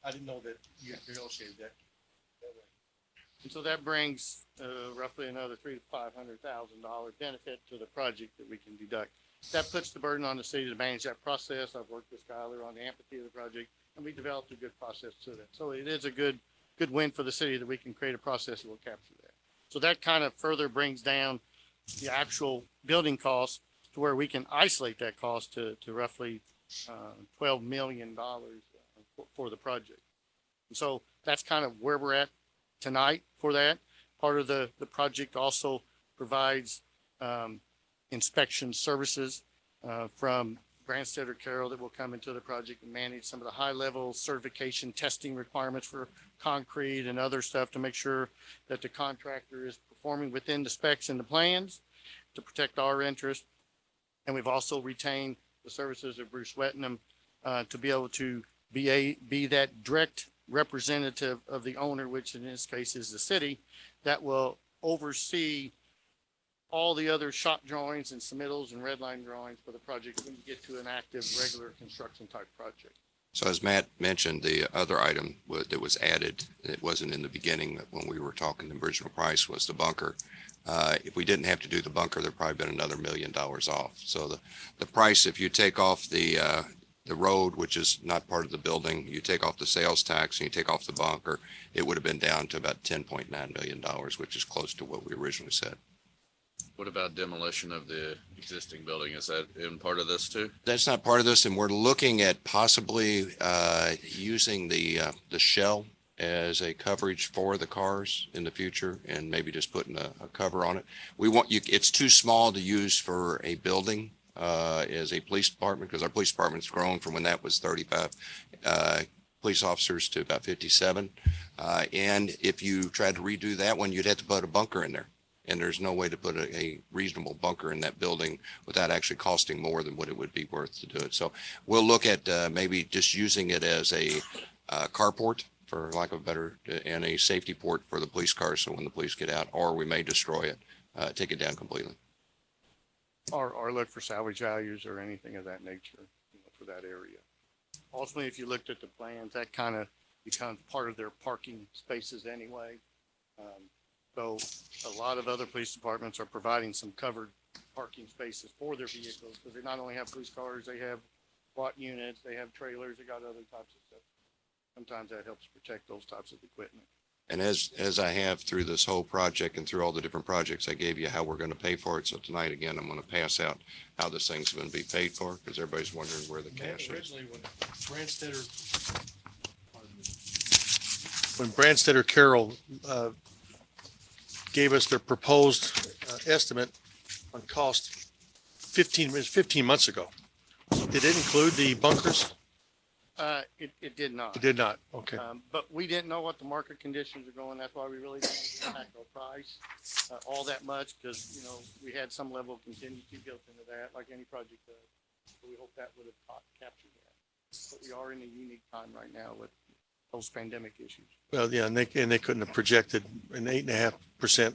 I didn't know that you negotiated that. way. And so that brings roughly another $300,000 to $500,000 benefit to the project that we can deduct. That puts the burden on the city to manage that process. I've worked with Skylar on the amphitheater project, and we developed a good process to that. So it is a good win for the city that we can create a process that will capture that. So that kind of further brings down the actual building costs to where we can isolate that cost to roughly $12 million for the project. And so that's kind of where we're at tonight for that. Part of the project also provides inspection services from Branstetter Carroll that will come into the project and manage some of the high-level certification testing requirements for concrete and other stuff to make sure that the contractor is performing within the specs and the plans to protect our interest. And we've also retained the services of Bruce Wettenham to be able to be that direct representative of the owner, which in this case is the city, that will oversee all the other shop drawings and submittals and red line drawings for the project when you get to an active, regular construction type project. So as Matt mentioned, the other item that was added, it wasn't in the beginning when we were talking the original price, was the bunker. If we didn't have to do the bunker, there'd probably been another $1 million off. So the price, if you take off the road, which is not part of the building, you take off the sales tax and you take off the bunker, it would have been down to about $10.9 million, which is close to what we originally said. What about demolition of the existing building? Is that in part of this too? That's not part of this, and we're looking at possibly using the shell as a coverage for the cars in the future, and maybe just putting a cover on it. We want you. It's too small to use for a building as a police department, because our police department's grown from when that was 35 police officers to about 57. And if you tried to redo that one, you'd have to put a bunker in there. And there's no way to put a reasonable bunker in that building without actually costing more than what it would be worth to do it. So we'll look at maybe just using it as a carport, for lack of a better, and a safety port for the police cars. So when the police get out, or we may destroy it, take it down completely. Or look for salvage values or anything of that nature, for that area. Ultimately, if you looked at the plans, that kind of becomes part of their parking spaces anyway. So a lot of other police departments are providing some covered parking spaces for their vehicles, because they not only have police cars, they have SWAT units, they have trailers, they got other types of stuff. Sometimes that helps protect those types of equipment. And as I have through this whole project and through all the different projects, I gave you how we're going to pay for it. So tonight, again, I'm going to pass out how this thing's going to be paid for, because everybody's wondering where the cash is. Originally, when Branstetter Carroll gave us their proposed estimate on cost 15 months ago. Did it include the bunkers? It did not. It did not. Okay. But we didn't know what the market conditions are going. That's why we really didn't impact our price all that much, because, we had some level of contingency built into that, like any project does. So we hope that would have captured that. But we are in a unique time right now with post-pandemic issues. Well, yeah, and they couldn't have projected an 8.5%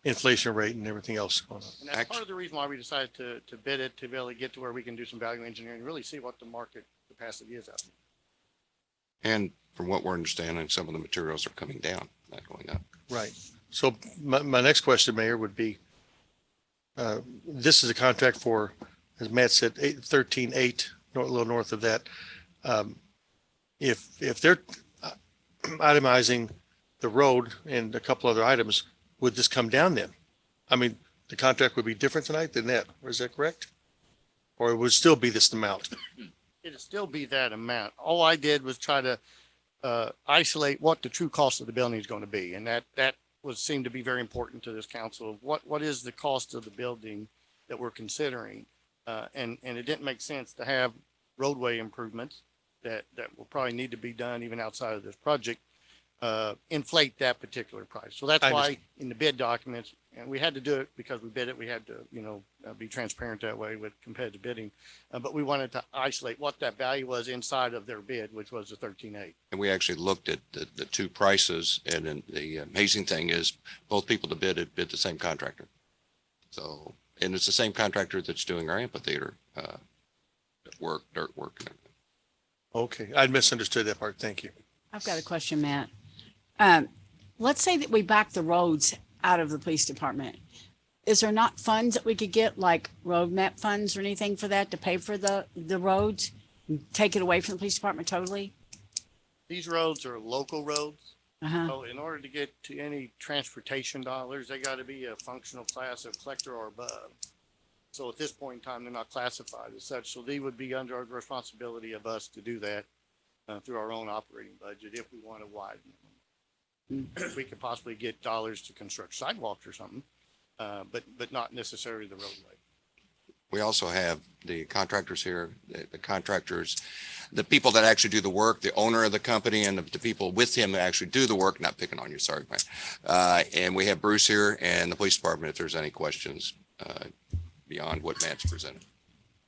inflation rate and everything else going on. And that's part of the reason why we decided to bid it, to really get to where we can do some value engineering, really see what the market capacity is out there. And from what we're understanding, some of the materials are coming down, not going up. Right. So my next question, Mayor, would be, this is a contract for, as Matt said, 13.8, a little north of that. If they're itemizing the road and a couple other items, would this come down then? I mean, the contract would be different tonight than that, is that correct? Or it would still be this amount? It'd still be that amount. All I did was try to isolate what the true cost of the building is going to be. And that seemed to be very important to this council. What is the cost of the building that we're considering? And it didn't make sense to have roadway improvements that will probably need to be done even outside of this project, inflate that particular price. So that's why in the bid documents, And we had to do it because we bid it. We had to, be transparent that way with competitive bidding. But we wanted to isolate what that value was inside of their bid, which was the 13.8. And we actually looked at the two prices, and then the amazing thing is both people that bid the same contractor. So, and it's the same contractor that's doing our amphitheater work, dirt work. And everything. Okay, I'd misunderstood that part. Thank you. I've got a question, Matt. Let's say that we back the roads out of the police department. Is there not funds that we could get, like road map funds or anything for that to pay for the roads? Take it away from the police department totally? These roads are local roads. Uh-huh. So in order to get to any transportation dollars, they got to be a functional class of collector or above. So at this point in time, they're not classified as such. So they would be under the responsibility of us to do that through our own operating budget if we want to widen them. If we could possibly get dollars to construct sidewalks or something, but not necessarily the roadway. We also have the contractors here, the contractors, the people that actually do the work, the owner of the company, and the people with him that actually do the work. Not picking on you, sorry, man. And we have Bruce here and the police department if there's any questions beyond what Matt's presented.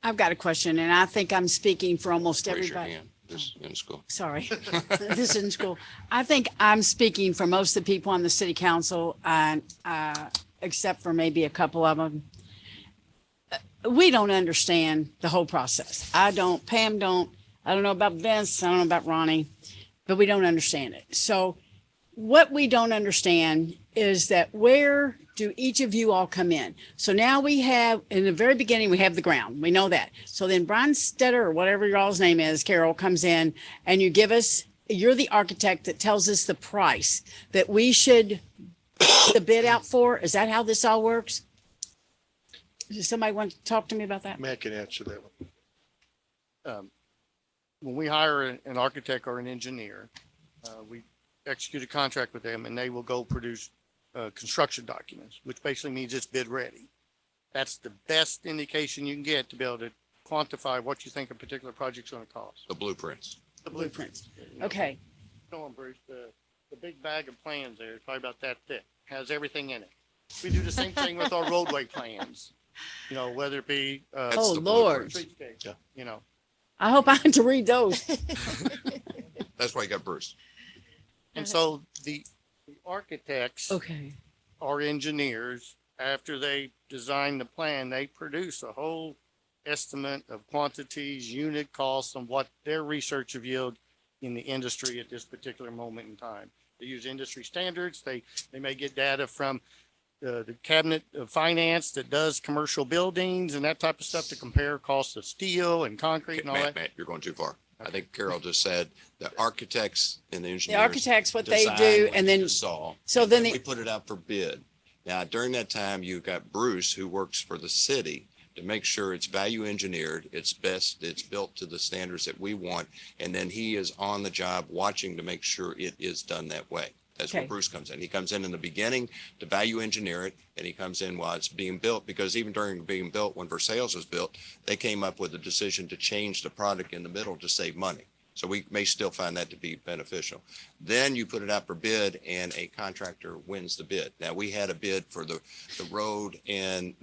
I've got a question, and I think I'm speaking for almost Raise your everybody. hand. This in school. Sorry, this isn't school. I think I'm speaking for most of the people on the city council, and except for maybe a couple of them. We don't understand the whole process. I don't, Pam don't, I don't know about Vince, I don't know about Ronnie, but we don't understand it. So what we don't understand is that where do each of you all come in? So now we have, in the very beginning, we have the ground. We know that. So then Brian Stetter, or whatever your all's name is, Carol, comes in and you give us, you're the architect that tells us the price that we should put the bid out for. Is that how this all works? Does somebody want to talk to me about that? Matt can answer that one. When we hire an architect or an engineer, we execute a contract with them and they will go produce construction documents, which basically means it's bid ready. That's the best indication you can get to be able to quantify what you think a particular project's going to cost. The blueprints. The Blueprints. Okay. Go on, Bruce. The big bag of plans there is probably about that thick. Has everything in it. We do the same thing with our roadway plans. Whether it be Oh, Lord. streetscape, Yeah. I hope I had to read those. That's why you got Bruce. And so the architects Okay. or engineers, after they design the plan, they produce a whole estimate of quantities, unit costs, and what their research revealed in the industry at this particular moment in time. They use industry standards. They may get data from the cabinet of finance that does commercial buildings and that type of stuff to compare costs of steel and concrete and all that. Matt, you're going too far. I think Carol just said the architects and the engineers. The architects, what they design do, what and you then, just saw, so and then we the, put it out for bid. Now, during that time, you got Bruce, who works for the city to make sure it's value engineered, it's built to the standards that we want. And then he is on the job watching to make sure it is done that way. That's where Okay. Bruce comes in. He comes in the beginning to value engineer it, and he comes in while it's being built, because even during being built, when Versailles was built, they came up with a decision to change the product in the middle to save money. So we may still find that to be beneficial. Then you put it out for bid and a contractor wins the bid. Now, we had a bid for the road and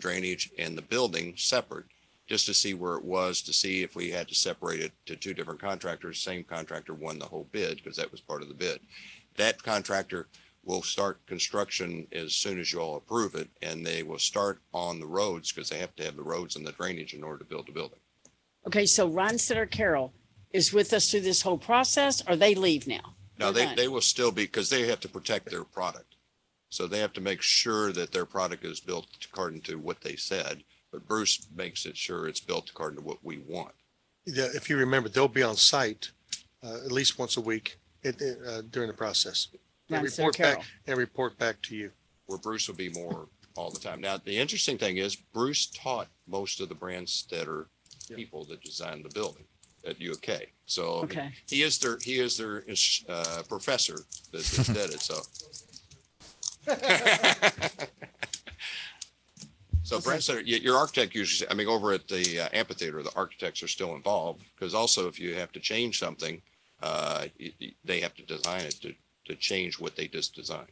drainage and the building separate, just to see where it was, to see if we had to separate it to two different contractors. Same contractor won the whole bid because that was part of the bid. That contractor will start construction as soon as you all approve it, and they will start on the roads because they have to have the roads and the drainage in order to build the building. okay, so Ron Sitter Carroll is with us through this whole process, or they leave now? No, They're done. they will still be, because they have to protect their product. So they have to make sure that their product is built according to what they said, but Bruce makes it sure it's built according to what we want. Yeah, if you remember, they'll be on site at least once a week during the process. Ron Sitter Carroll. And report back to you. Where Bruce will be more all the time. Now, the interesting thing is Bruce taught most of the Brandstetter people that designed the building at UK. So Okay. he is their professor that did it. So. So Brandstetter, your architect usually, I mean, over at the amphitheater, the architects are still involved, because also if you have to change something, they have to design it to change what they just designed.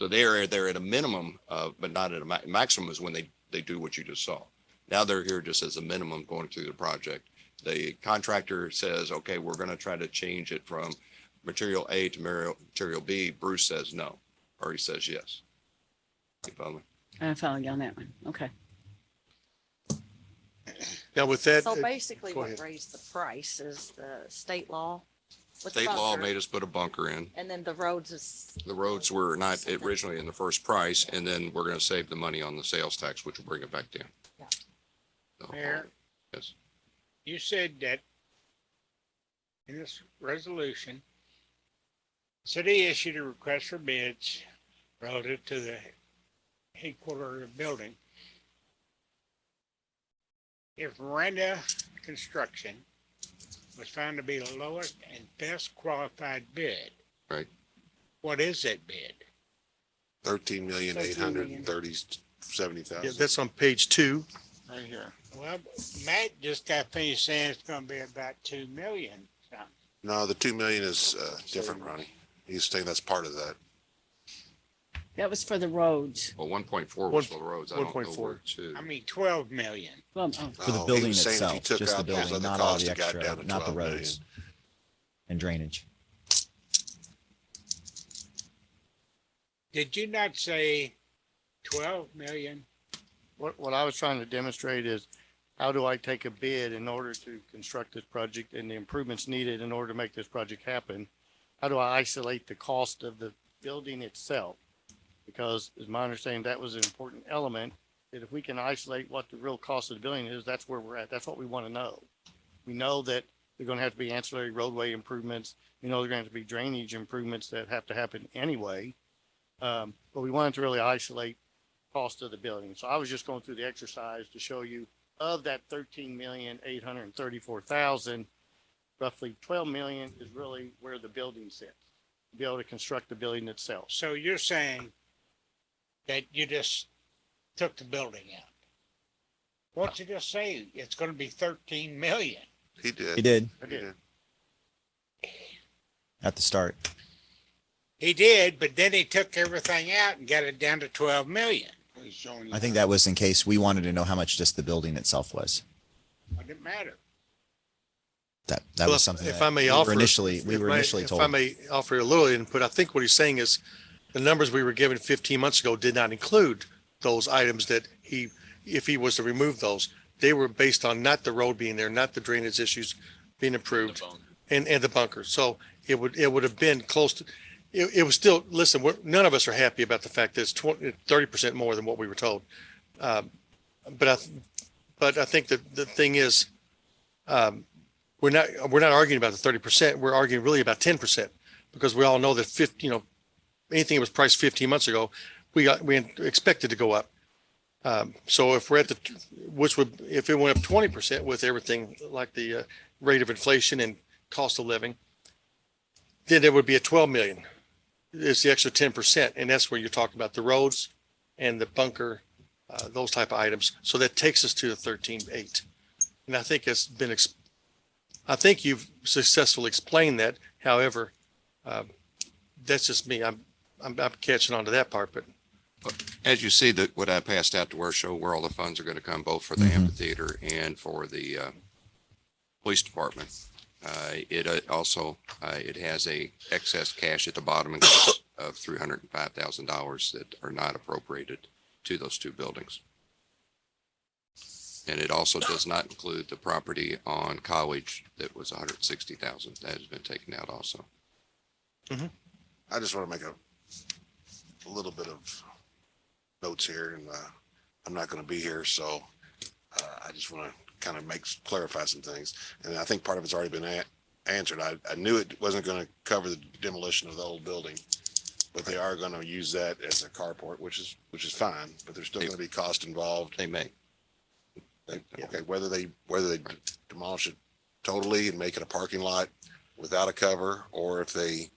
So they're at a minimum, but not at a maximum is when they do what you just saw. Now they're here just as a minimum going through the project. The contractor says, okay, we're going to try to change it from material A to material B. Bruce says no, or he says yes. You follow me? I follow you on that one. Okay. Now with that, So basically go what ahead. raised the price is the state law. with State law bunker, made us put a bunker in. And then the roads is, The roads were not originally in the first price, and then we're going to save the money on the sales tax, which will bring it back down. Yeah. So, Mayor? Yes. You said that in this resolution, city issued a request for bids relative to the headquarters building. If Miranda Construction was found to be the lowest and best qualified bid. Right. What is that bid? 13,870,000. Yeah, that's on page 2. Right here. Well, Matt just got finished saying it's gonna be about 2 million something. No, the 2 million is different, Ronnie. He's saying that's part of that. That was for the roads. Well, 1.4 was for the roads. I don't know 1.4. where to. I mean, 12 million. Well, For the Oh, he building was saying if you itself, took just the out those building, other not all costs, the it got extra, down to not the 12 roads and drainage. Did you not say 12 million? What I was trying to demonstrate is how do I take a bid in order to construct this project and the improvements needed in order to make this project happen? How do I isolate the cost of the building itself? Because as my understanding, that was an important element, that if we can isolate what the real cost of the building is, that's where we're at. That's what we want to know. We know that there're going to have to be ancillary roadway improvements. We know there're going to have to be drainage improvements that have to happen anyway. But we wanted to really isolate cost of the building. So I was just going through the exercise to show you of that 13,834,000, roughly 12 million is really where the building sits, to be able to construct the building itself. So you're saying that you just took the building out? What'd you just say? It's gonna be 13 million. He did. He did I did. at the start. He did, but then he took everything out and got it down to 12 million. I think that was in case we wanted to know how much just the building itself was. It didn't matter. That Well, was something if that I may we offer, were initially if I may offer a little input, I think what he's saying is the numbers we were given 15 months ago did not include those items that if he was to remove those, they were based on not the road being there, not the drainage issues being improved and the bunker. So it would have been close to, it was still, listen, none of us are happy about the fact that it's 30% more than what we were told. But I think that the thing is, we're not arguing about the 30%. We're arguing really about 10%, because we all know that anything that was priced 15 months ago, we expected to go up. So if we're at if it went up 20% with everything like the rate of inflation and cost of living, then it would be at 12 million. It's the extra 10%. And that's where you're talking about the roads and the bunker, those type of items. So that takes us to the 13.8. And I think it's been, I think you've successfully explained that. However, that's just me. I'm catching on to that part, but. As you see that what I passed out to where show where all the funds are going to come, both for the amphitheater and for the police department. It also it has a excess cash at the bottom of $305,000 that are not appropriated to those two buildings. And it also does not include the property on College that was $160,000. That has been taken out also. I just want to make a little bit of notes here, and I'm not going to be here, so I just want to kind of clarify some things. And I think part of it's already been answered. I knew it wasn't going to cover the demolition of the old building, but they are going to use that as a carport, which is fine. But there's still going to be cost involved. They may. Okay, whether they demolish it totally and make it a parking lot without a cover, or if they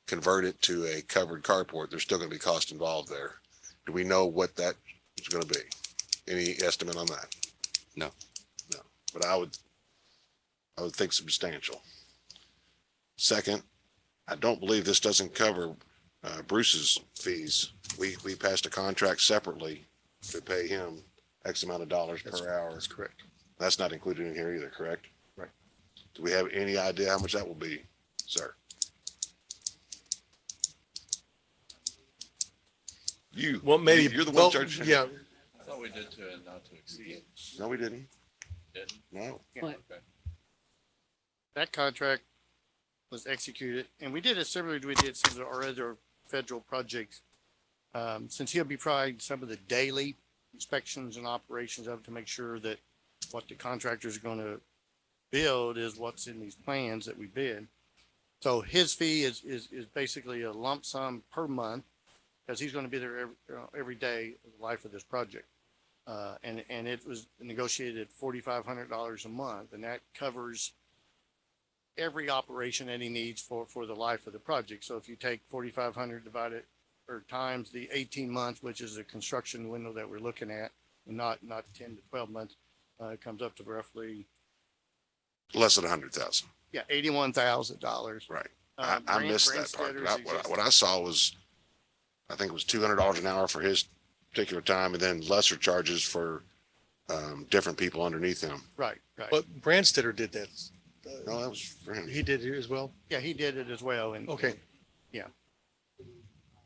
convert it to a covered carport, there's still going to be cost involved there. Do we know what that is going to be? Any estimate on that? No. But I would think substantial. Second, I don't believe this doesn't cover Bruce's fees. We passed a contract separately to pay him X amount of dollars per hour. That's correct. That's not included in here either, correct? Right. Do we have any idea how much that will be, sir? Well, maybe. You're the one well, charging. Yeah. I thought we did to not to exceed. No, we didn't. Didn't? No. What? Okay. That contract was executed, and we did it similarly to we did some of our other federal projects. Since he'll be providing some of the daily inspections and operations of it to make sure that what the contractor is going to build is what's in these plans that we bid. So his fee is basically a lump sum per month because he's going to be there every day of the life of this project. And it was negotiated at $4,500 a month, and that covers every operation that he needs for the life of the project. So if you take 4,500 divided or times the 18 months, which is the construction window that we're looking at, and not 10 to 12 months, it comes up to roughly Less than 100,000. $81,000. Right. I missed that part. What I saw was, I think it was $200 an hour for his particular time, and then lesser charges for different people underneath him. Right. But Brandstetter did that. No, that was for him. He did it as well. Yeah, he did it as well. And Okay. Yeah.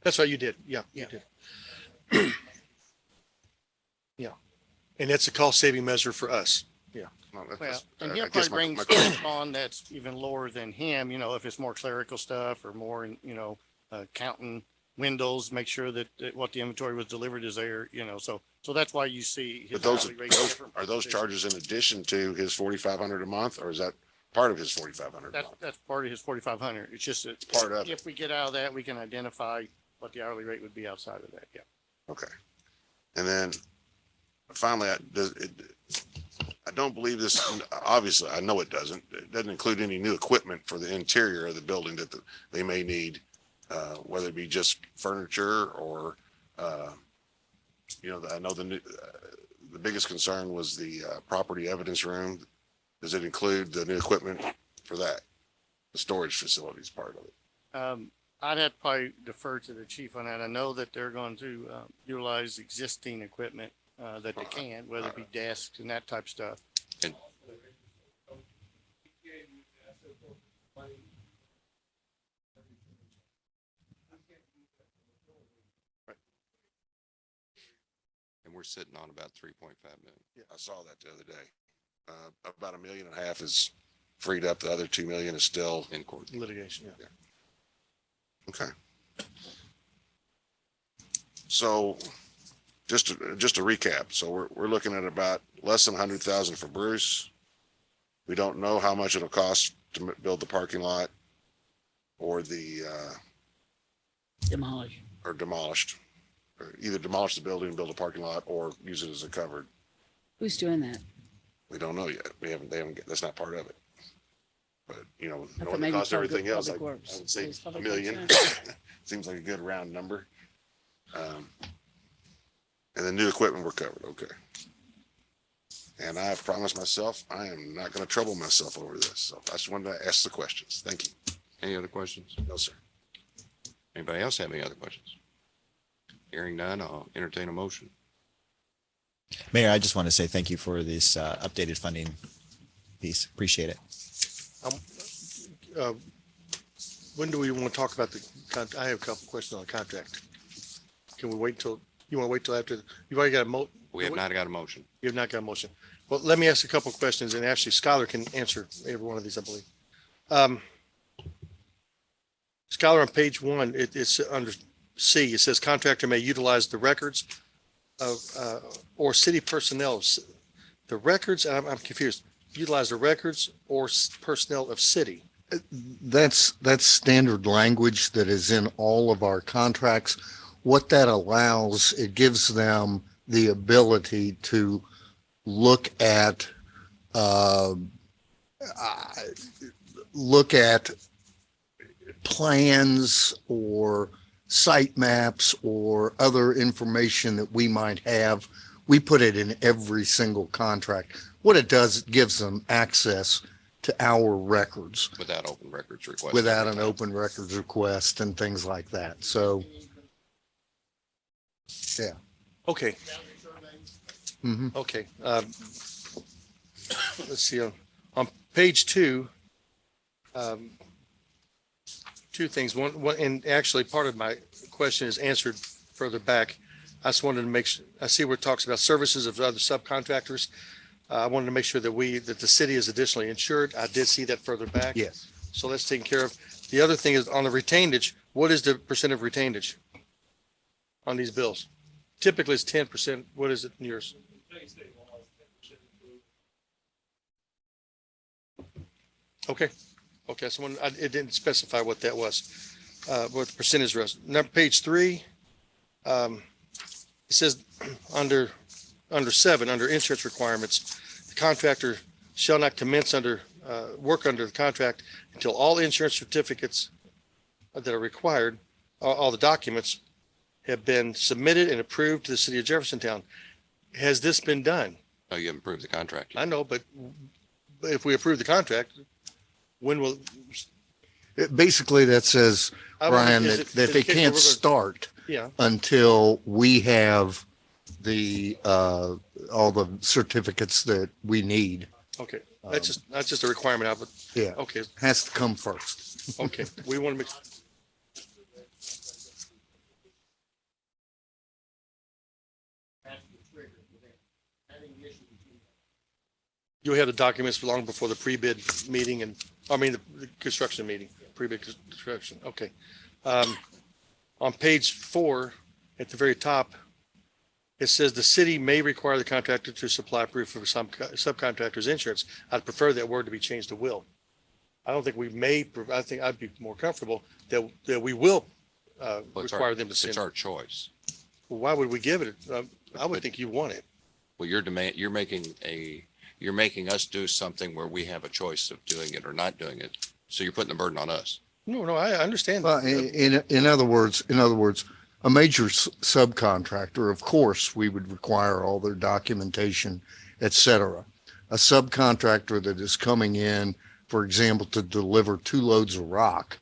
That's right. You did. Yeah. You did. Yeah. And that's a cost saving measure for us. Yeah. No, Well, and I he'll guess probably my- bring my- stuff on that's even lower than him, if it's more clerical stuff or more, counting windows, make sure that what the inventory was delivered is there, so that's why you see his But those, hourly rate different. are those charges in addition to his 4,500 a month, or is that part of his 4,500? That's part of his 4,500. It's just that part of it. if we get out of that, we can identify what the hourly rate would be outside of that. Yeah. Okay. And then finally, I don't believe this, obviously, I know it doesn't include any new equipment for the interior of the building that they may need, whether it be just furniture or, I know the biggest concern was the property evidence room. Does it include the new equipment for that? The storage facilities part of it? I'd have to probably defer to the chief on that. I know that they're going to utilize existing equipment that they can, whether it be desks and that type of stuff. And we're sitting on about 3.5 million. Yeah, I saw that the other day. About $1.5 million is freed up. The other 2 million is still in court litigation. Yeah. Okay. So just to recap, so we're looking at about less than 100,000 for Bruce. We don't know how much it'll cost to build the parking lot or the demolished, or either demolish the building and build a parking lot or use it as a covered. Who's doing that? We don't know yet. They haven't, that's not part of it. But, I knowing thought the maybe cost of Public- everything else, I Public Works. would say Is $1 Public million. Works Seems like a good round number. And the new equipment we're covered. Okay. And I promised myself I am not going to trouble myself over this. So I just wanted to ask the questions. Thank you. Any other questions? No, sir. Anybody else have any other questions? Hearing none, I'll entertain a motion. Mayor, I just want to say thank you for this updated funding piece. Appreciate it. When do we want to talk about I have a couple questions on the contract. Can we wait till, you want to wait till after, you've already got a We have not got a motion. You have not got a motion. Well, let me ask a couple of questions, and actually Skylar can answer every one of these, I believe. Skylar, on page 1, it's under C. It says contractor may utilize the records of or city personnel. The records, I'm confused. Utilize the records or personnel of city. That's standard language that is in all of our contracts. What that allows, it gives them the ability to look at plans or site maps or other information that we might have. We put it in every single contract. What it does, it gives them access to our records Without open records request. without an open records request and things like that. So, yeah. Okay, Mhm. okay. Let's see, on page 2, two things. One, and actually part of my question is answered further back. I just wanted to make sure, I see where it talks about services of other subcontractors. I wanted to make sure that the city is additionally insured. I did see that further back. Yes. So that's taken care of. The other thing is on the retainage, what is the percent of retainage on these bills? Typically it's 10%. What is it in yours? Okay. Okay. So it didn't specify what that was, what the percentage was. Number page 3, it says under 7, under insurance requirements, the contractor shall not commence work under the contract until all insurance certificates that are required, all the documents have been submitted and approved to the city of Jeffersontown. Has this been done? No, you haven't approved the contract yet. I know, but if we approve the contract, when will, Basically, that says, Brian, is that it- that in they case can't we're gonna- start yeah, until we have the, all the certificates that we need. okay. That's just a requirement of it. Yeah. Okay, Has to come first. okay. We want to make, you'll have the documents long before the pre-bid meeting the construction meeting, pre-bid construction. Okay. On page 4, at the very top, it says the city may require the contractor to supply proof of some subcontractor's insurance. I'd prefer that word to be changed to will. I don't think we may, I think I'd be more comfortable that we will Well, it's require them to send. It's our choice. Why would we give it? I would think you want it. Well, you're making us do something where we have a choice of doing it or not doing it. So you're putting the burden on us. No, I understand. Well, in other words, a major subcontractor, of course, we would require all their documentation, et cetera. A subcontractor that is coming in, for example, to deliver 2 loads of rock,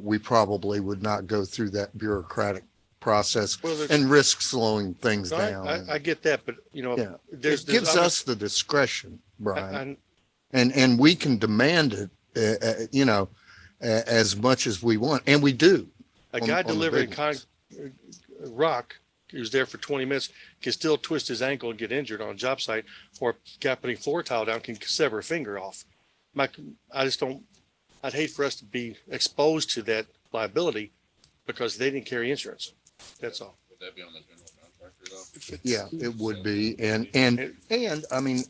we probably would not go through that bureaucratic process Well, there's- and risk slowing things No, down. I get that, but Yeah. there's It gives other- us the discretion, Brian, I- and we can demand it, as much as we want, and we do. A on- guy on the delivering big ones. rock who's there for 20 minutes can still twist his ankle and get injured on a job site, or a guy putting floor tile down can sever a finger off. I'd hate for us to be exposed to that liability because they didn't carry insurance. That's all. Would that be on the general contractor though? Yeah, it would be. And I mean,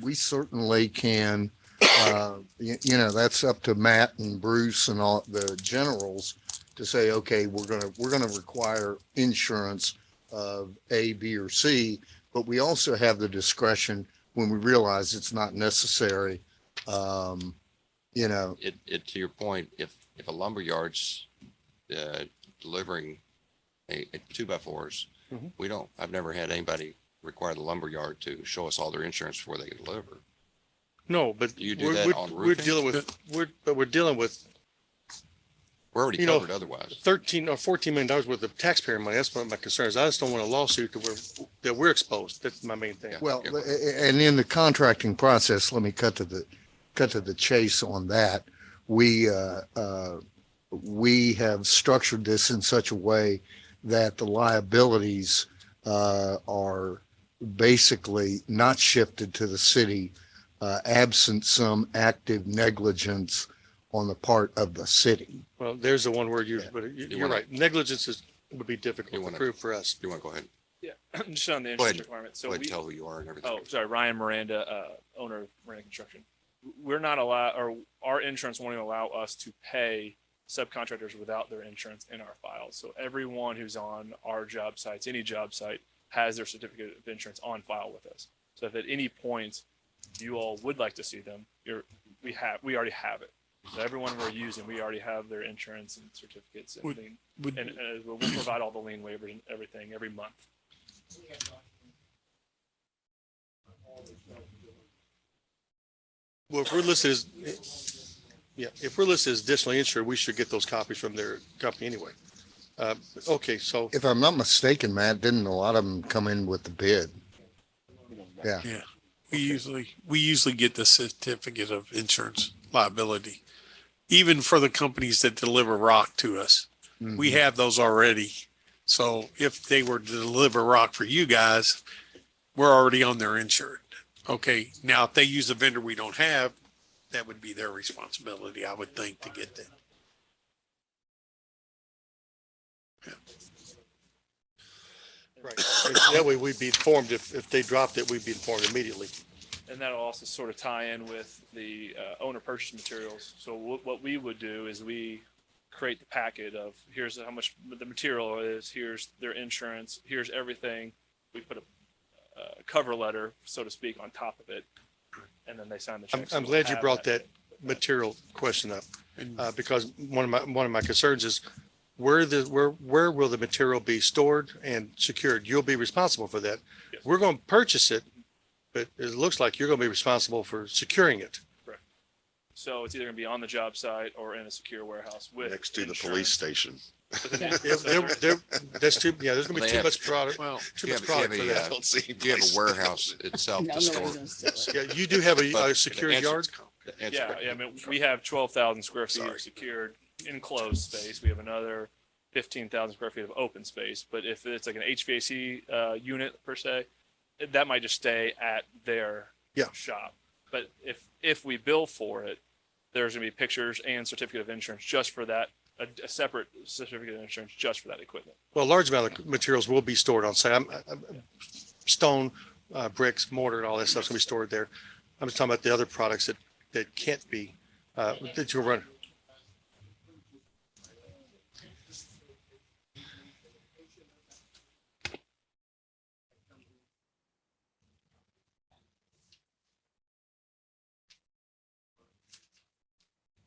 we certainly can, that's up to Matt and Bruce and all the generals to say, okay, we're going to require insurance of A, B, or C, but we also have the discretion when we realize it's not necessary. To your point, if a lumberyard's delivering a 2x4s, Mhm. I've never had anybody require the lumberyard to show us all their insurance before they deliver. No, but You do we're, that we're, on we're roofing? dealing with We're already You know, covered otherwise. 13 or $14 million worth of taxpayer money. That's one of my concerns. I just don't want a lawsuit that we're exposed. That's my main thing. Well, and in the contracting process, let me cut to the chase on that. We have structured this in such a way that the liabilities are basically not shifted to the city, absent some active negligence on the part of the city. Well, there's the one word used, but you're wanna- right. Negligence would be difficult You to wanna- prove for us. You want to go ahead? Yeah, just on the Go insurance ahead. requirement. So Go ahead we, and tell who you are and everything. oh, sorry, Ryan Miranda, owner of Miranda Construction. We're not allowed, or our insurance won't even allow us to pay subcontractors without their insurance in our files. So everyone who's on our job sites, any job site, has their certificate of insurance on file with us. So if at any point you all would like to see them, we already have it. So everyone we're using, we already have their insurance and certificates and lien. And we'll provide all the lien waivers and everything every month. Well, if we're listed as, yeah, if we're listed as additionally insured, we should get those copies from their company anyway. Okay, so If I'm not mistaken, Matt, didn't a lot of them come in with the bid? Yeah. Yeah, we usually get the certificate of insurance liability, even for the companies that deliver rock to us. We have those already. So if they were to deliver rock for you guys, we're already on their insured. Okay, now if they use a vendor we don't have, that would be their responsibility, I would think, to get that. right, and that way we'd be informed if they dropped it, we'd be informed immediately. And that'll also sort of tie in with the owner purchase materials. So what we would do is we create the packet of here's how much the material is, here's their insurance, here's everything. We put a cover letter, so to speak, on top of it, and then they sign the check. I'm glad you brought that material question up, because one of my concerns is where will the material be stored and secured? You'll be responsible for that. Yes. We're going to purchase it, but it looks like you're going to be responsible for securing it. Correct. So it's either going to be on the job site or in a secure warehouse with Next to the insurance. police station. That's too, yeah, there's going to be They too have- much product. Well, Too much product for that. don't see Do you have a warehouse itself No, to store? nobody's gonna steal it. Yeah, you do have a But secure the yard? Yeah, I mean, we have 12,000 square feet of secured enclosed space. We have another 15,000 square feet of open space. But if it's like an HVAC unit per se, that might just stay at their shop. But if we bill for it, there's going to be pictures and certificate of insurance just for that, a separate certificate of insurance just for that equipment. Well, a large amount of materials will be stored on site. Stone, bricks, mortar, and all that stuff's gonna be stored there. I'm just talking about the other products that can't be, that you'll run.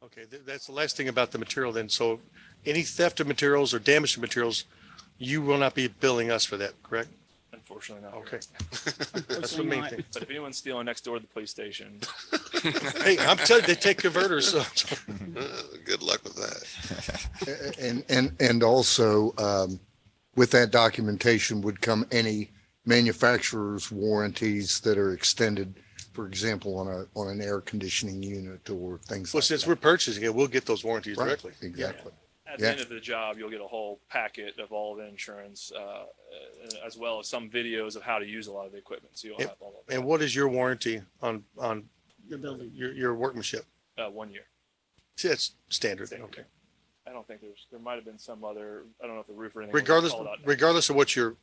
Okay, that's the last thing about the material then. So any theft of materials or damage to materials, you will not be billing us for that, correct? Unfortunately not. Okay. That's the main thing. But if anyone's stealing next door to the police station, Hey, I'm telling you, they take converters. So. Good luck with that. And also, with that documentation would come any manufacturer's warranties that are extended, for example, on an air conditioning unit or things Well, like since that. we're purchasing it, we'll get those warranties Right, directly. Exactly. at the end of the job, you'll get a whole packet of all the insurance, as well as some videos of how to use a lot of the equipment. So you'll have all of And what is your warranty on The building. your workmanship? that. 1 year. See, that's standard. Okay. I don't think there might have been some other, I don't know if the roof or anything. Regardless of what your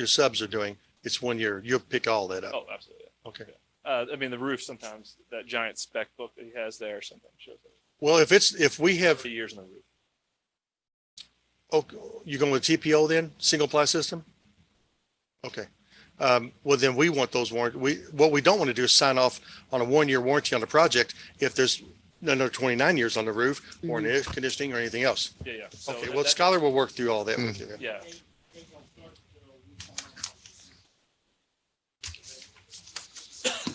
subs are doing, it's 1 year. You'll pick all that up. Oh, absolutely. Okay. I mean, the roof sometimes, that giant spec book that he has there sometimes shows it. Well, if we have, 30 years on the roof. oh, you going with TPO then, single ply system? Okay. Well, then we want those what we don't want to do is sign off on a 1 year warranty on the project if there's another 29 years on the roof or an air conditioning or anything else. Yeah, yeah. So Okay, that- well, that- Scholar will work through all that with you then. Yeah.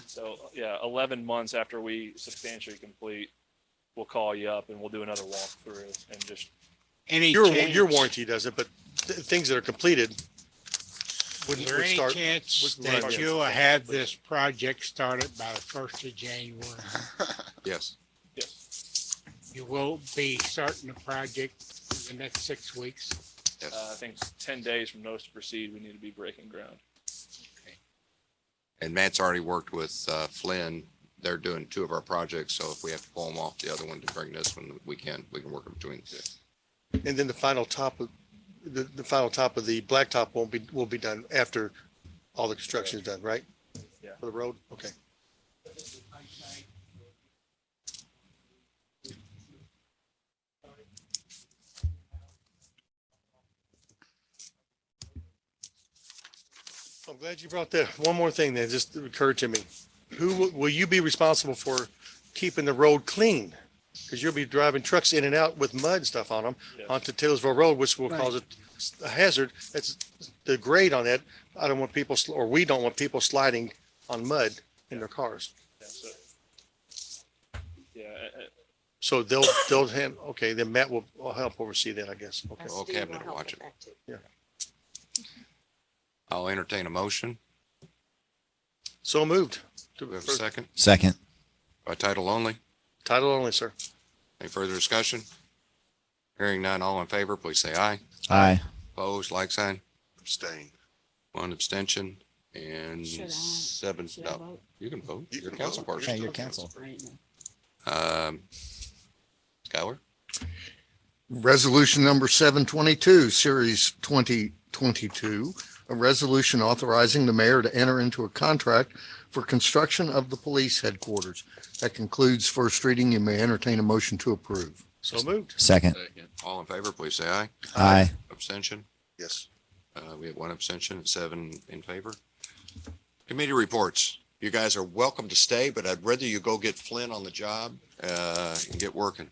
So, yeah, 11 months after we substantially complete, we'll call you up and we'll do another walkthrough and just. Your warranty does it, but things that are completed Is would there any start. chance would run that again. you'll have this project started by the 1st of January? Yes. Yes. You will be starting the project in the next 6 weeks? I think it's 10 days from notice to proceed, we need to be breaking ground. And Matt's already worked with Flynn. They're doing two of our projects, so if we have to pull them off the other one to bring this one, we can work in between the two. And then the final top of the final top of the blacktop will be done after all the construction is done, right? Yeah. For the road? Okay. I'm glad you brought that. One more thing that just occurred to me. Will you be responsible for keeping the road clean? Because you'll be driving trucks in and out with mud and stuff on them onto Taylorsville Road, which will cause a hazard. That's the grade on that. I don't want people, or we don't want people sliding on mud in their cars. Yeah, so So they'll hand, okay, then Matt will help oversee that, I guess. Okay. All cabinet will watch it. Yeah. I'll entertain a motion. So moved. Do we have a second? Second. By title only? Title only, sir. Any further discussion? Hearing none, all in favor, please say aye. Aye. Opposed, like sign. Abstain. One abstention and Should I- 7, should I no, vote? you can vote. You You're a can council vote. person. Hey, you're council. Right now. Skylar? Resolution number 722, Series 2022, a resolution authorizing the mayor to enter into a contract for construction of the police headquarters. That concludes first reading. You may entertain a motion to approve. So moved. Second. Second. All in favor, please say aye. Aye. Abstention? Yes. We have one abstention, 7 in favor. Committee reports. You guys are welcome to stay, but I'd rather you go get Flynn on the job and get working.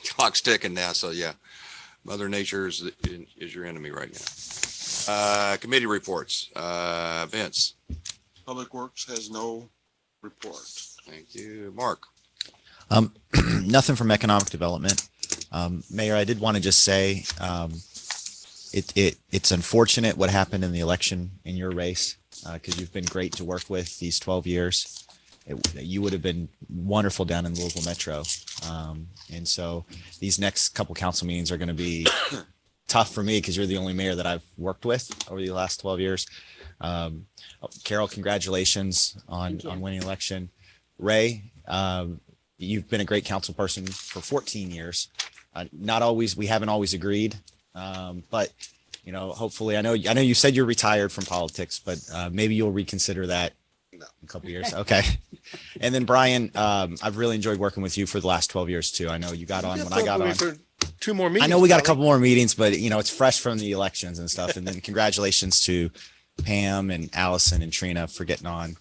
Clock's ticking now, so yeah. Mother Nature is your enemy right now. Committee reports. Vince. Public Works has no report. Thank you. Mark. Nothing from economic development. Mayor, I did want to just say, it's unfortunate what happened in the election in your race, because you've been great to work with these 12 years. You would have been wonderful down in Louisville Metro. And so these next couple council meetings are going to be tough for me because you're the only mayor that I've worked with over the last 12 years. Carol, congratulations on winning the election. Ray, you've been a great council person for 14 years. We haven't always agreed, but hopefully, I know you said you're retired from politics, but maybe you'll reconsider that in a couple of years. Okay. And then Brian, I've really enjoyed working with you for the last 12 years too. I know you got on when I got on. For 2 more meetings. I know we got a couple more meetings, but it's fresh from the elections and stuff. And then congratulations to Pam and Allison and Trina for getting on.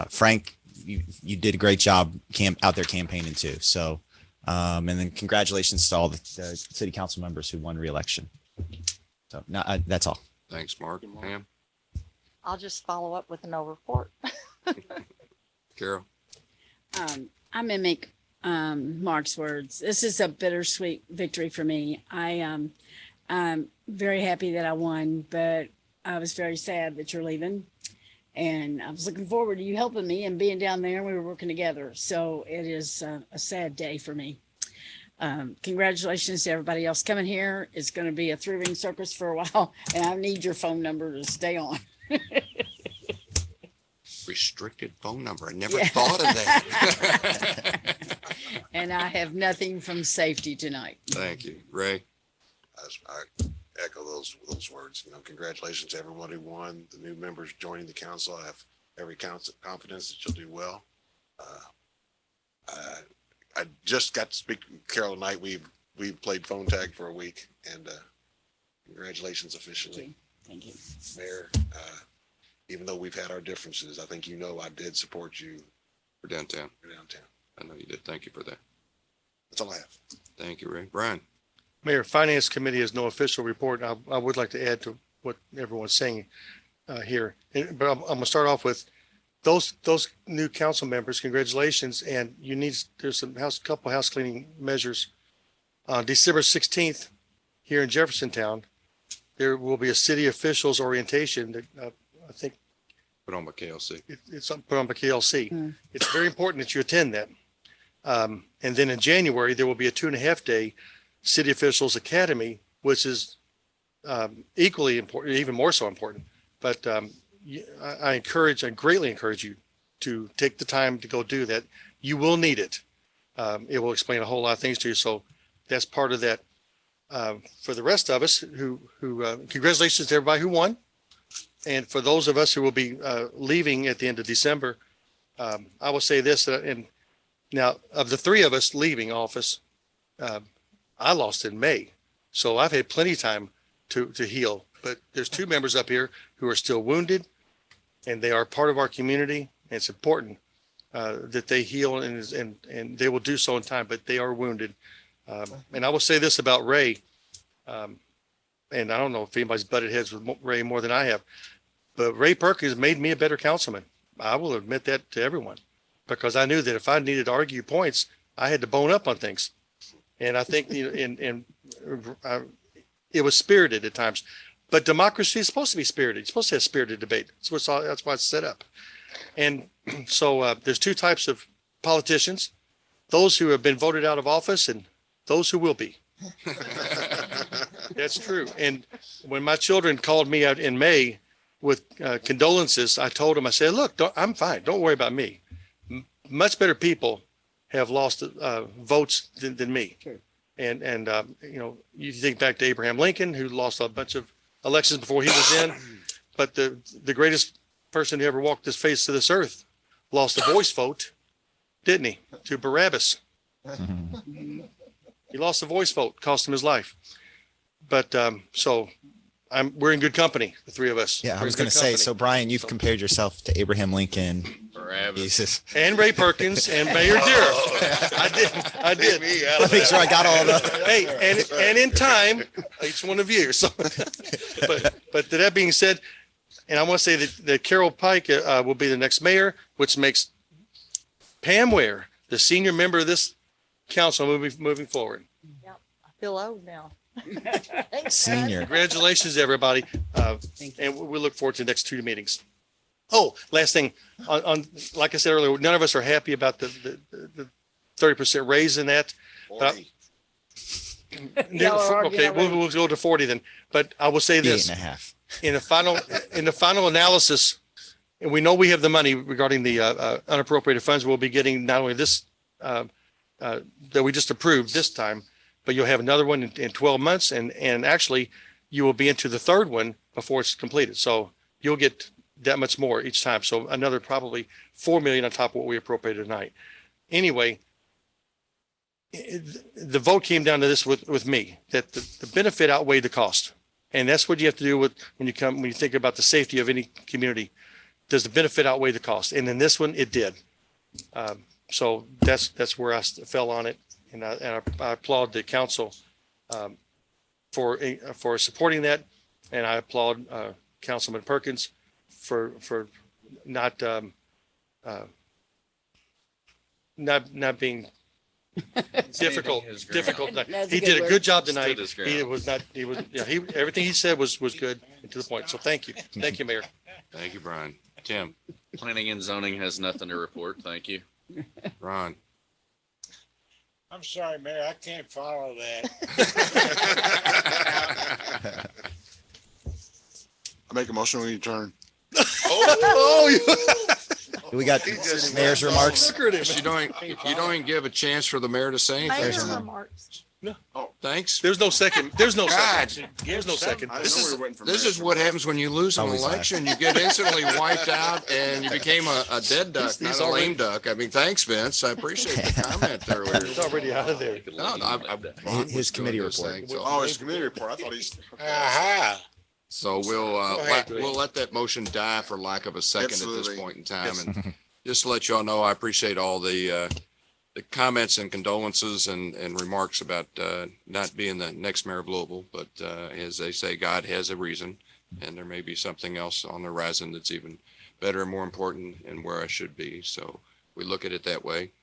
Frank, you did a great job out there campaigning too. So, and then congratulations to all the city council members who won re-election. So that's all. Thanks, Mark. Pam. I'll just follow up with a no report. Carol. I mimic Mark's words. This is a bittersweet victory for me. I'm very happy that I won, but I was very sad that you're leaving. And I was looking forward to you helping me and being down there, and we were working together. So it is a sad day for me. Congratulations to everybody else coming here. It's going to be a 3-ring circus for a while, and I need your phone number to stay on. Restricted phone number. I never thought of that. And I have nothing from safety tonight. Thank you. Ray. I echo those words. Congratulations to everyone who won, the new members joining the council. I have every confidence that you'll do well. I just got to speak to Carol tonight. We've played phone tag for a week, and congratulations officially. Thank you. Mayor, even though we've had our differences, I think I did support you For downtown. for downtown. I know you did. Thank you for that. That's all I have. Thank you, Ray. Brian. Mayor, Finance Committee has no official report. I would like to add to what everyone's saying here. But I'm going to start off with those new council members. Congratulations. And there's a couple house cleaning measures. On December 16th here in Jeffersontown, there will be a city officials orientation that I think Put on by KLC. it's put on by KLC. It's very important that you attend that. And then in January, there will be a 2.5-day City Officials Academy, which is equally important, even more so important. But I greatly encourage you to take the time to go do that. You will need it. It will explain a whole lot of things to you. So that's part of that. For the rest of us who congratulations to everybody who won. And for those of us who will be leaving at the end of December, I will say this, and now of the 3 of us leaving office, I lost in May. So I've had plenty of time to heal, but there's 2 members up here who are still wounded, and they are part of our community. And it's important that they heal and they will do so in time, but they are wounded. And I will say this about Ray, and I don't know if anybody's butted heads with Ray more than I have, but Ray Perkins made me a better councilman. I will admit that to everyone, because I knew that if I needed to argue points, I had to bone up on things. And I think, it was spirited at times, but democracy is supposed to be spirited. It's supposed to have spirited debate. That's why it's set up. And so there's two types of politicians, those who have been voted out of office and those who will be. That's true. And when my children called me out in May with condolences, I told them, I said, look, I'm fine. Don't worry about me. Much better people have lost votes than me. True. And you think back to Abraham Lincoln, who lost a bunch of elections before he was in, but the greatest person who ever walked this face of this earth lost a voice vote, didn't he? To Barabbas. He lost a voice vote, cost him his life. But so we're in good company, the three of us. Yeah, I We're was in going good to say, company. so Brian, you've compared yourself to Abraham Lincoln. Jesus. And Ray Perkins and Mayor Deriff. I did. I make sure I got all the. Hey, and in time, each one of you. So, but that being said, and I want to say that Carol Pike will be the next mayor, which makes Pam Ware the senior member of this council moving forward. Yep. I feel old now. Senior. Congratulations, everybody. And we look forward to the next 2 meetings. Oh, last thing on like I said earlier, none of us are happy about the 30% raise in that. But okay, we'll go to 40 then. But I will say this: 8.5. in the final analysis, and we know we have the money regarding the unappropriated funds. We'll be getting not only this that we just approved this time, but you'll have another one in 12 months, and actually you will be into the third one before it's completed. So you'll get that much more each time. So another probably 4 million on top of what we appropriated tonight. Anyway, the vote came down to this with me, that the benefit outweighed the cost. And that's what you have to do when you think about the safety of any community. Does the benefit outweigh the cost? And in this one, it did. So that's where I fell on it. And I applaud the council for supporting that. And I applaud Councilman Perkins for not being difficult. He did a good job tonight. Everything he said was good and to the point. So thank you, Mayor. Thank you, Brian. Tim, Planning and zoning has nothing to report. Thank you. Ron. I'm sorry, Mayor, I can't follow that. I make a motion, we adjourn. We got mayor's remarks. You don't even give a chance for the mayor to say anything. Mayor remarks. Thanks. There's no second. God. There's no second. This is what happens when you lose an Always election. You get instantly wiped out and you became a dead duck, not a lame duck. I mean, thanks, Vince. I appreciate the comment there. He's already out of there. No, His committee report. Oh, his committee report. I thought he's. Aha. So we'll let that motion die for lack of a second at Absolutely. this point in time. And just to let y'all know, I appreciate all the comments and condolences and remarks about not being the next mayor of Louisville. But as they say, God has a reason, and there may be something else on the horizon that's even better and more important and where I should be. So we look at it that way.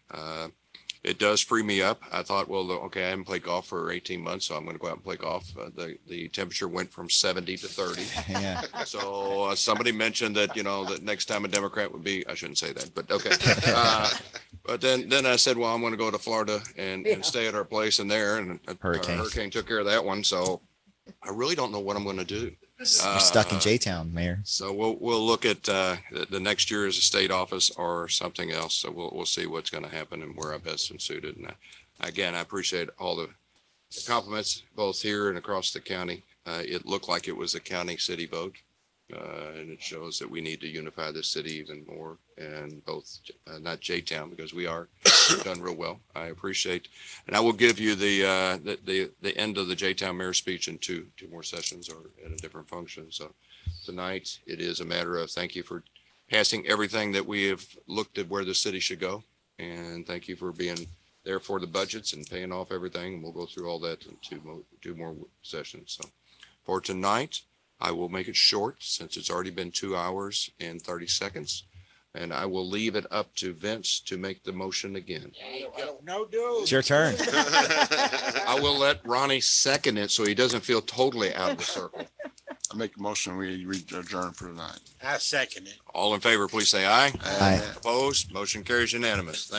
It does free me up. I thought, well, okay, I haven't played golf for 18 months, so I'm going to go out and play golf. The temperature went from 70 to 30. Yeah. So somebody mentioned that, that next time a Democrat would be, I shouldn't say that, but okay. But then I said, well, I'm going to go to Florida and stay at our place in there. And a hurricane took care of that one. So I really don't know what I'm going to do. You're stuck in J-Town, Mayor. So we'll look at the next year as a state office or something else. So we'll see what's going to happen and where I'm best suited. And again, I appreciate all the compliments both here and across the county. It looked like it was a county city vote, and it shows that we need to unify the city even more. And both not J-Town, because we've done real well. I appreciate, and I will give you the end of the J-Town mayor speech in two more sessions or at a different function. So tonight it is a matter of thank you for passing everything that we have looked at where the city should go, and thank you for being there for the budgets and paying off everything. And we'll go through all that in two more sessions. So for tonight, I will make it short since it's already been 2 hours and 30 seconds. And I will leave it up to Vince to make the motion again. No do. It's your turn. I will let Ronnie second it so he doesn't feel totally out of the circle. I make a motion, we adjourn for tonight. I second it. All in favor, please say aye. Aye. Opposed? Motion carries unanimous.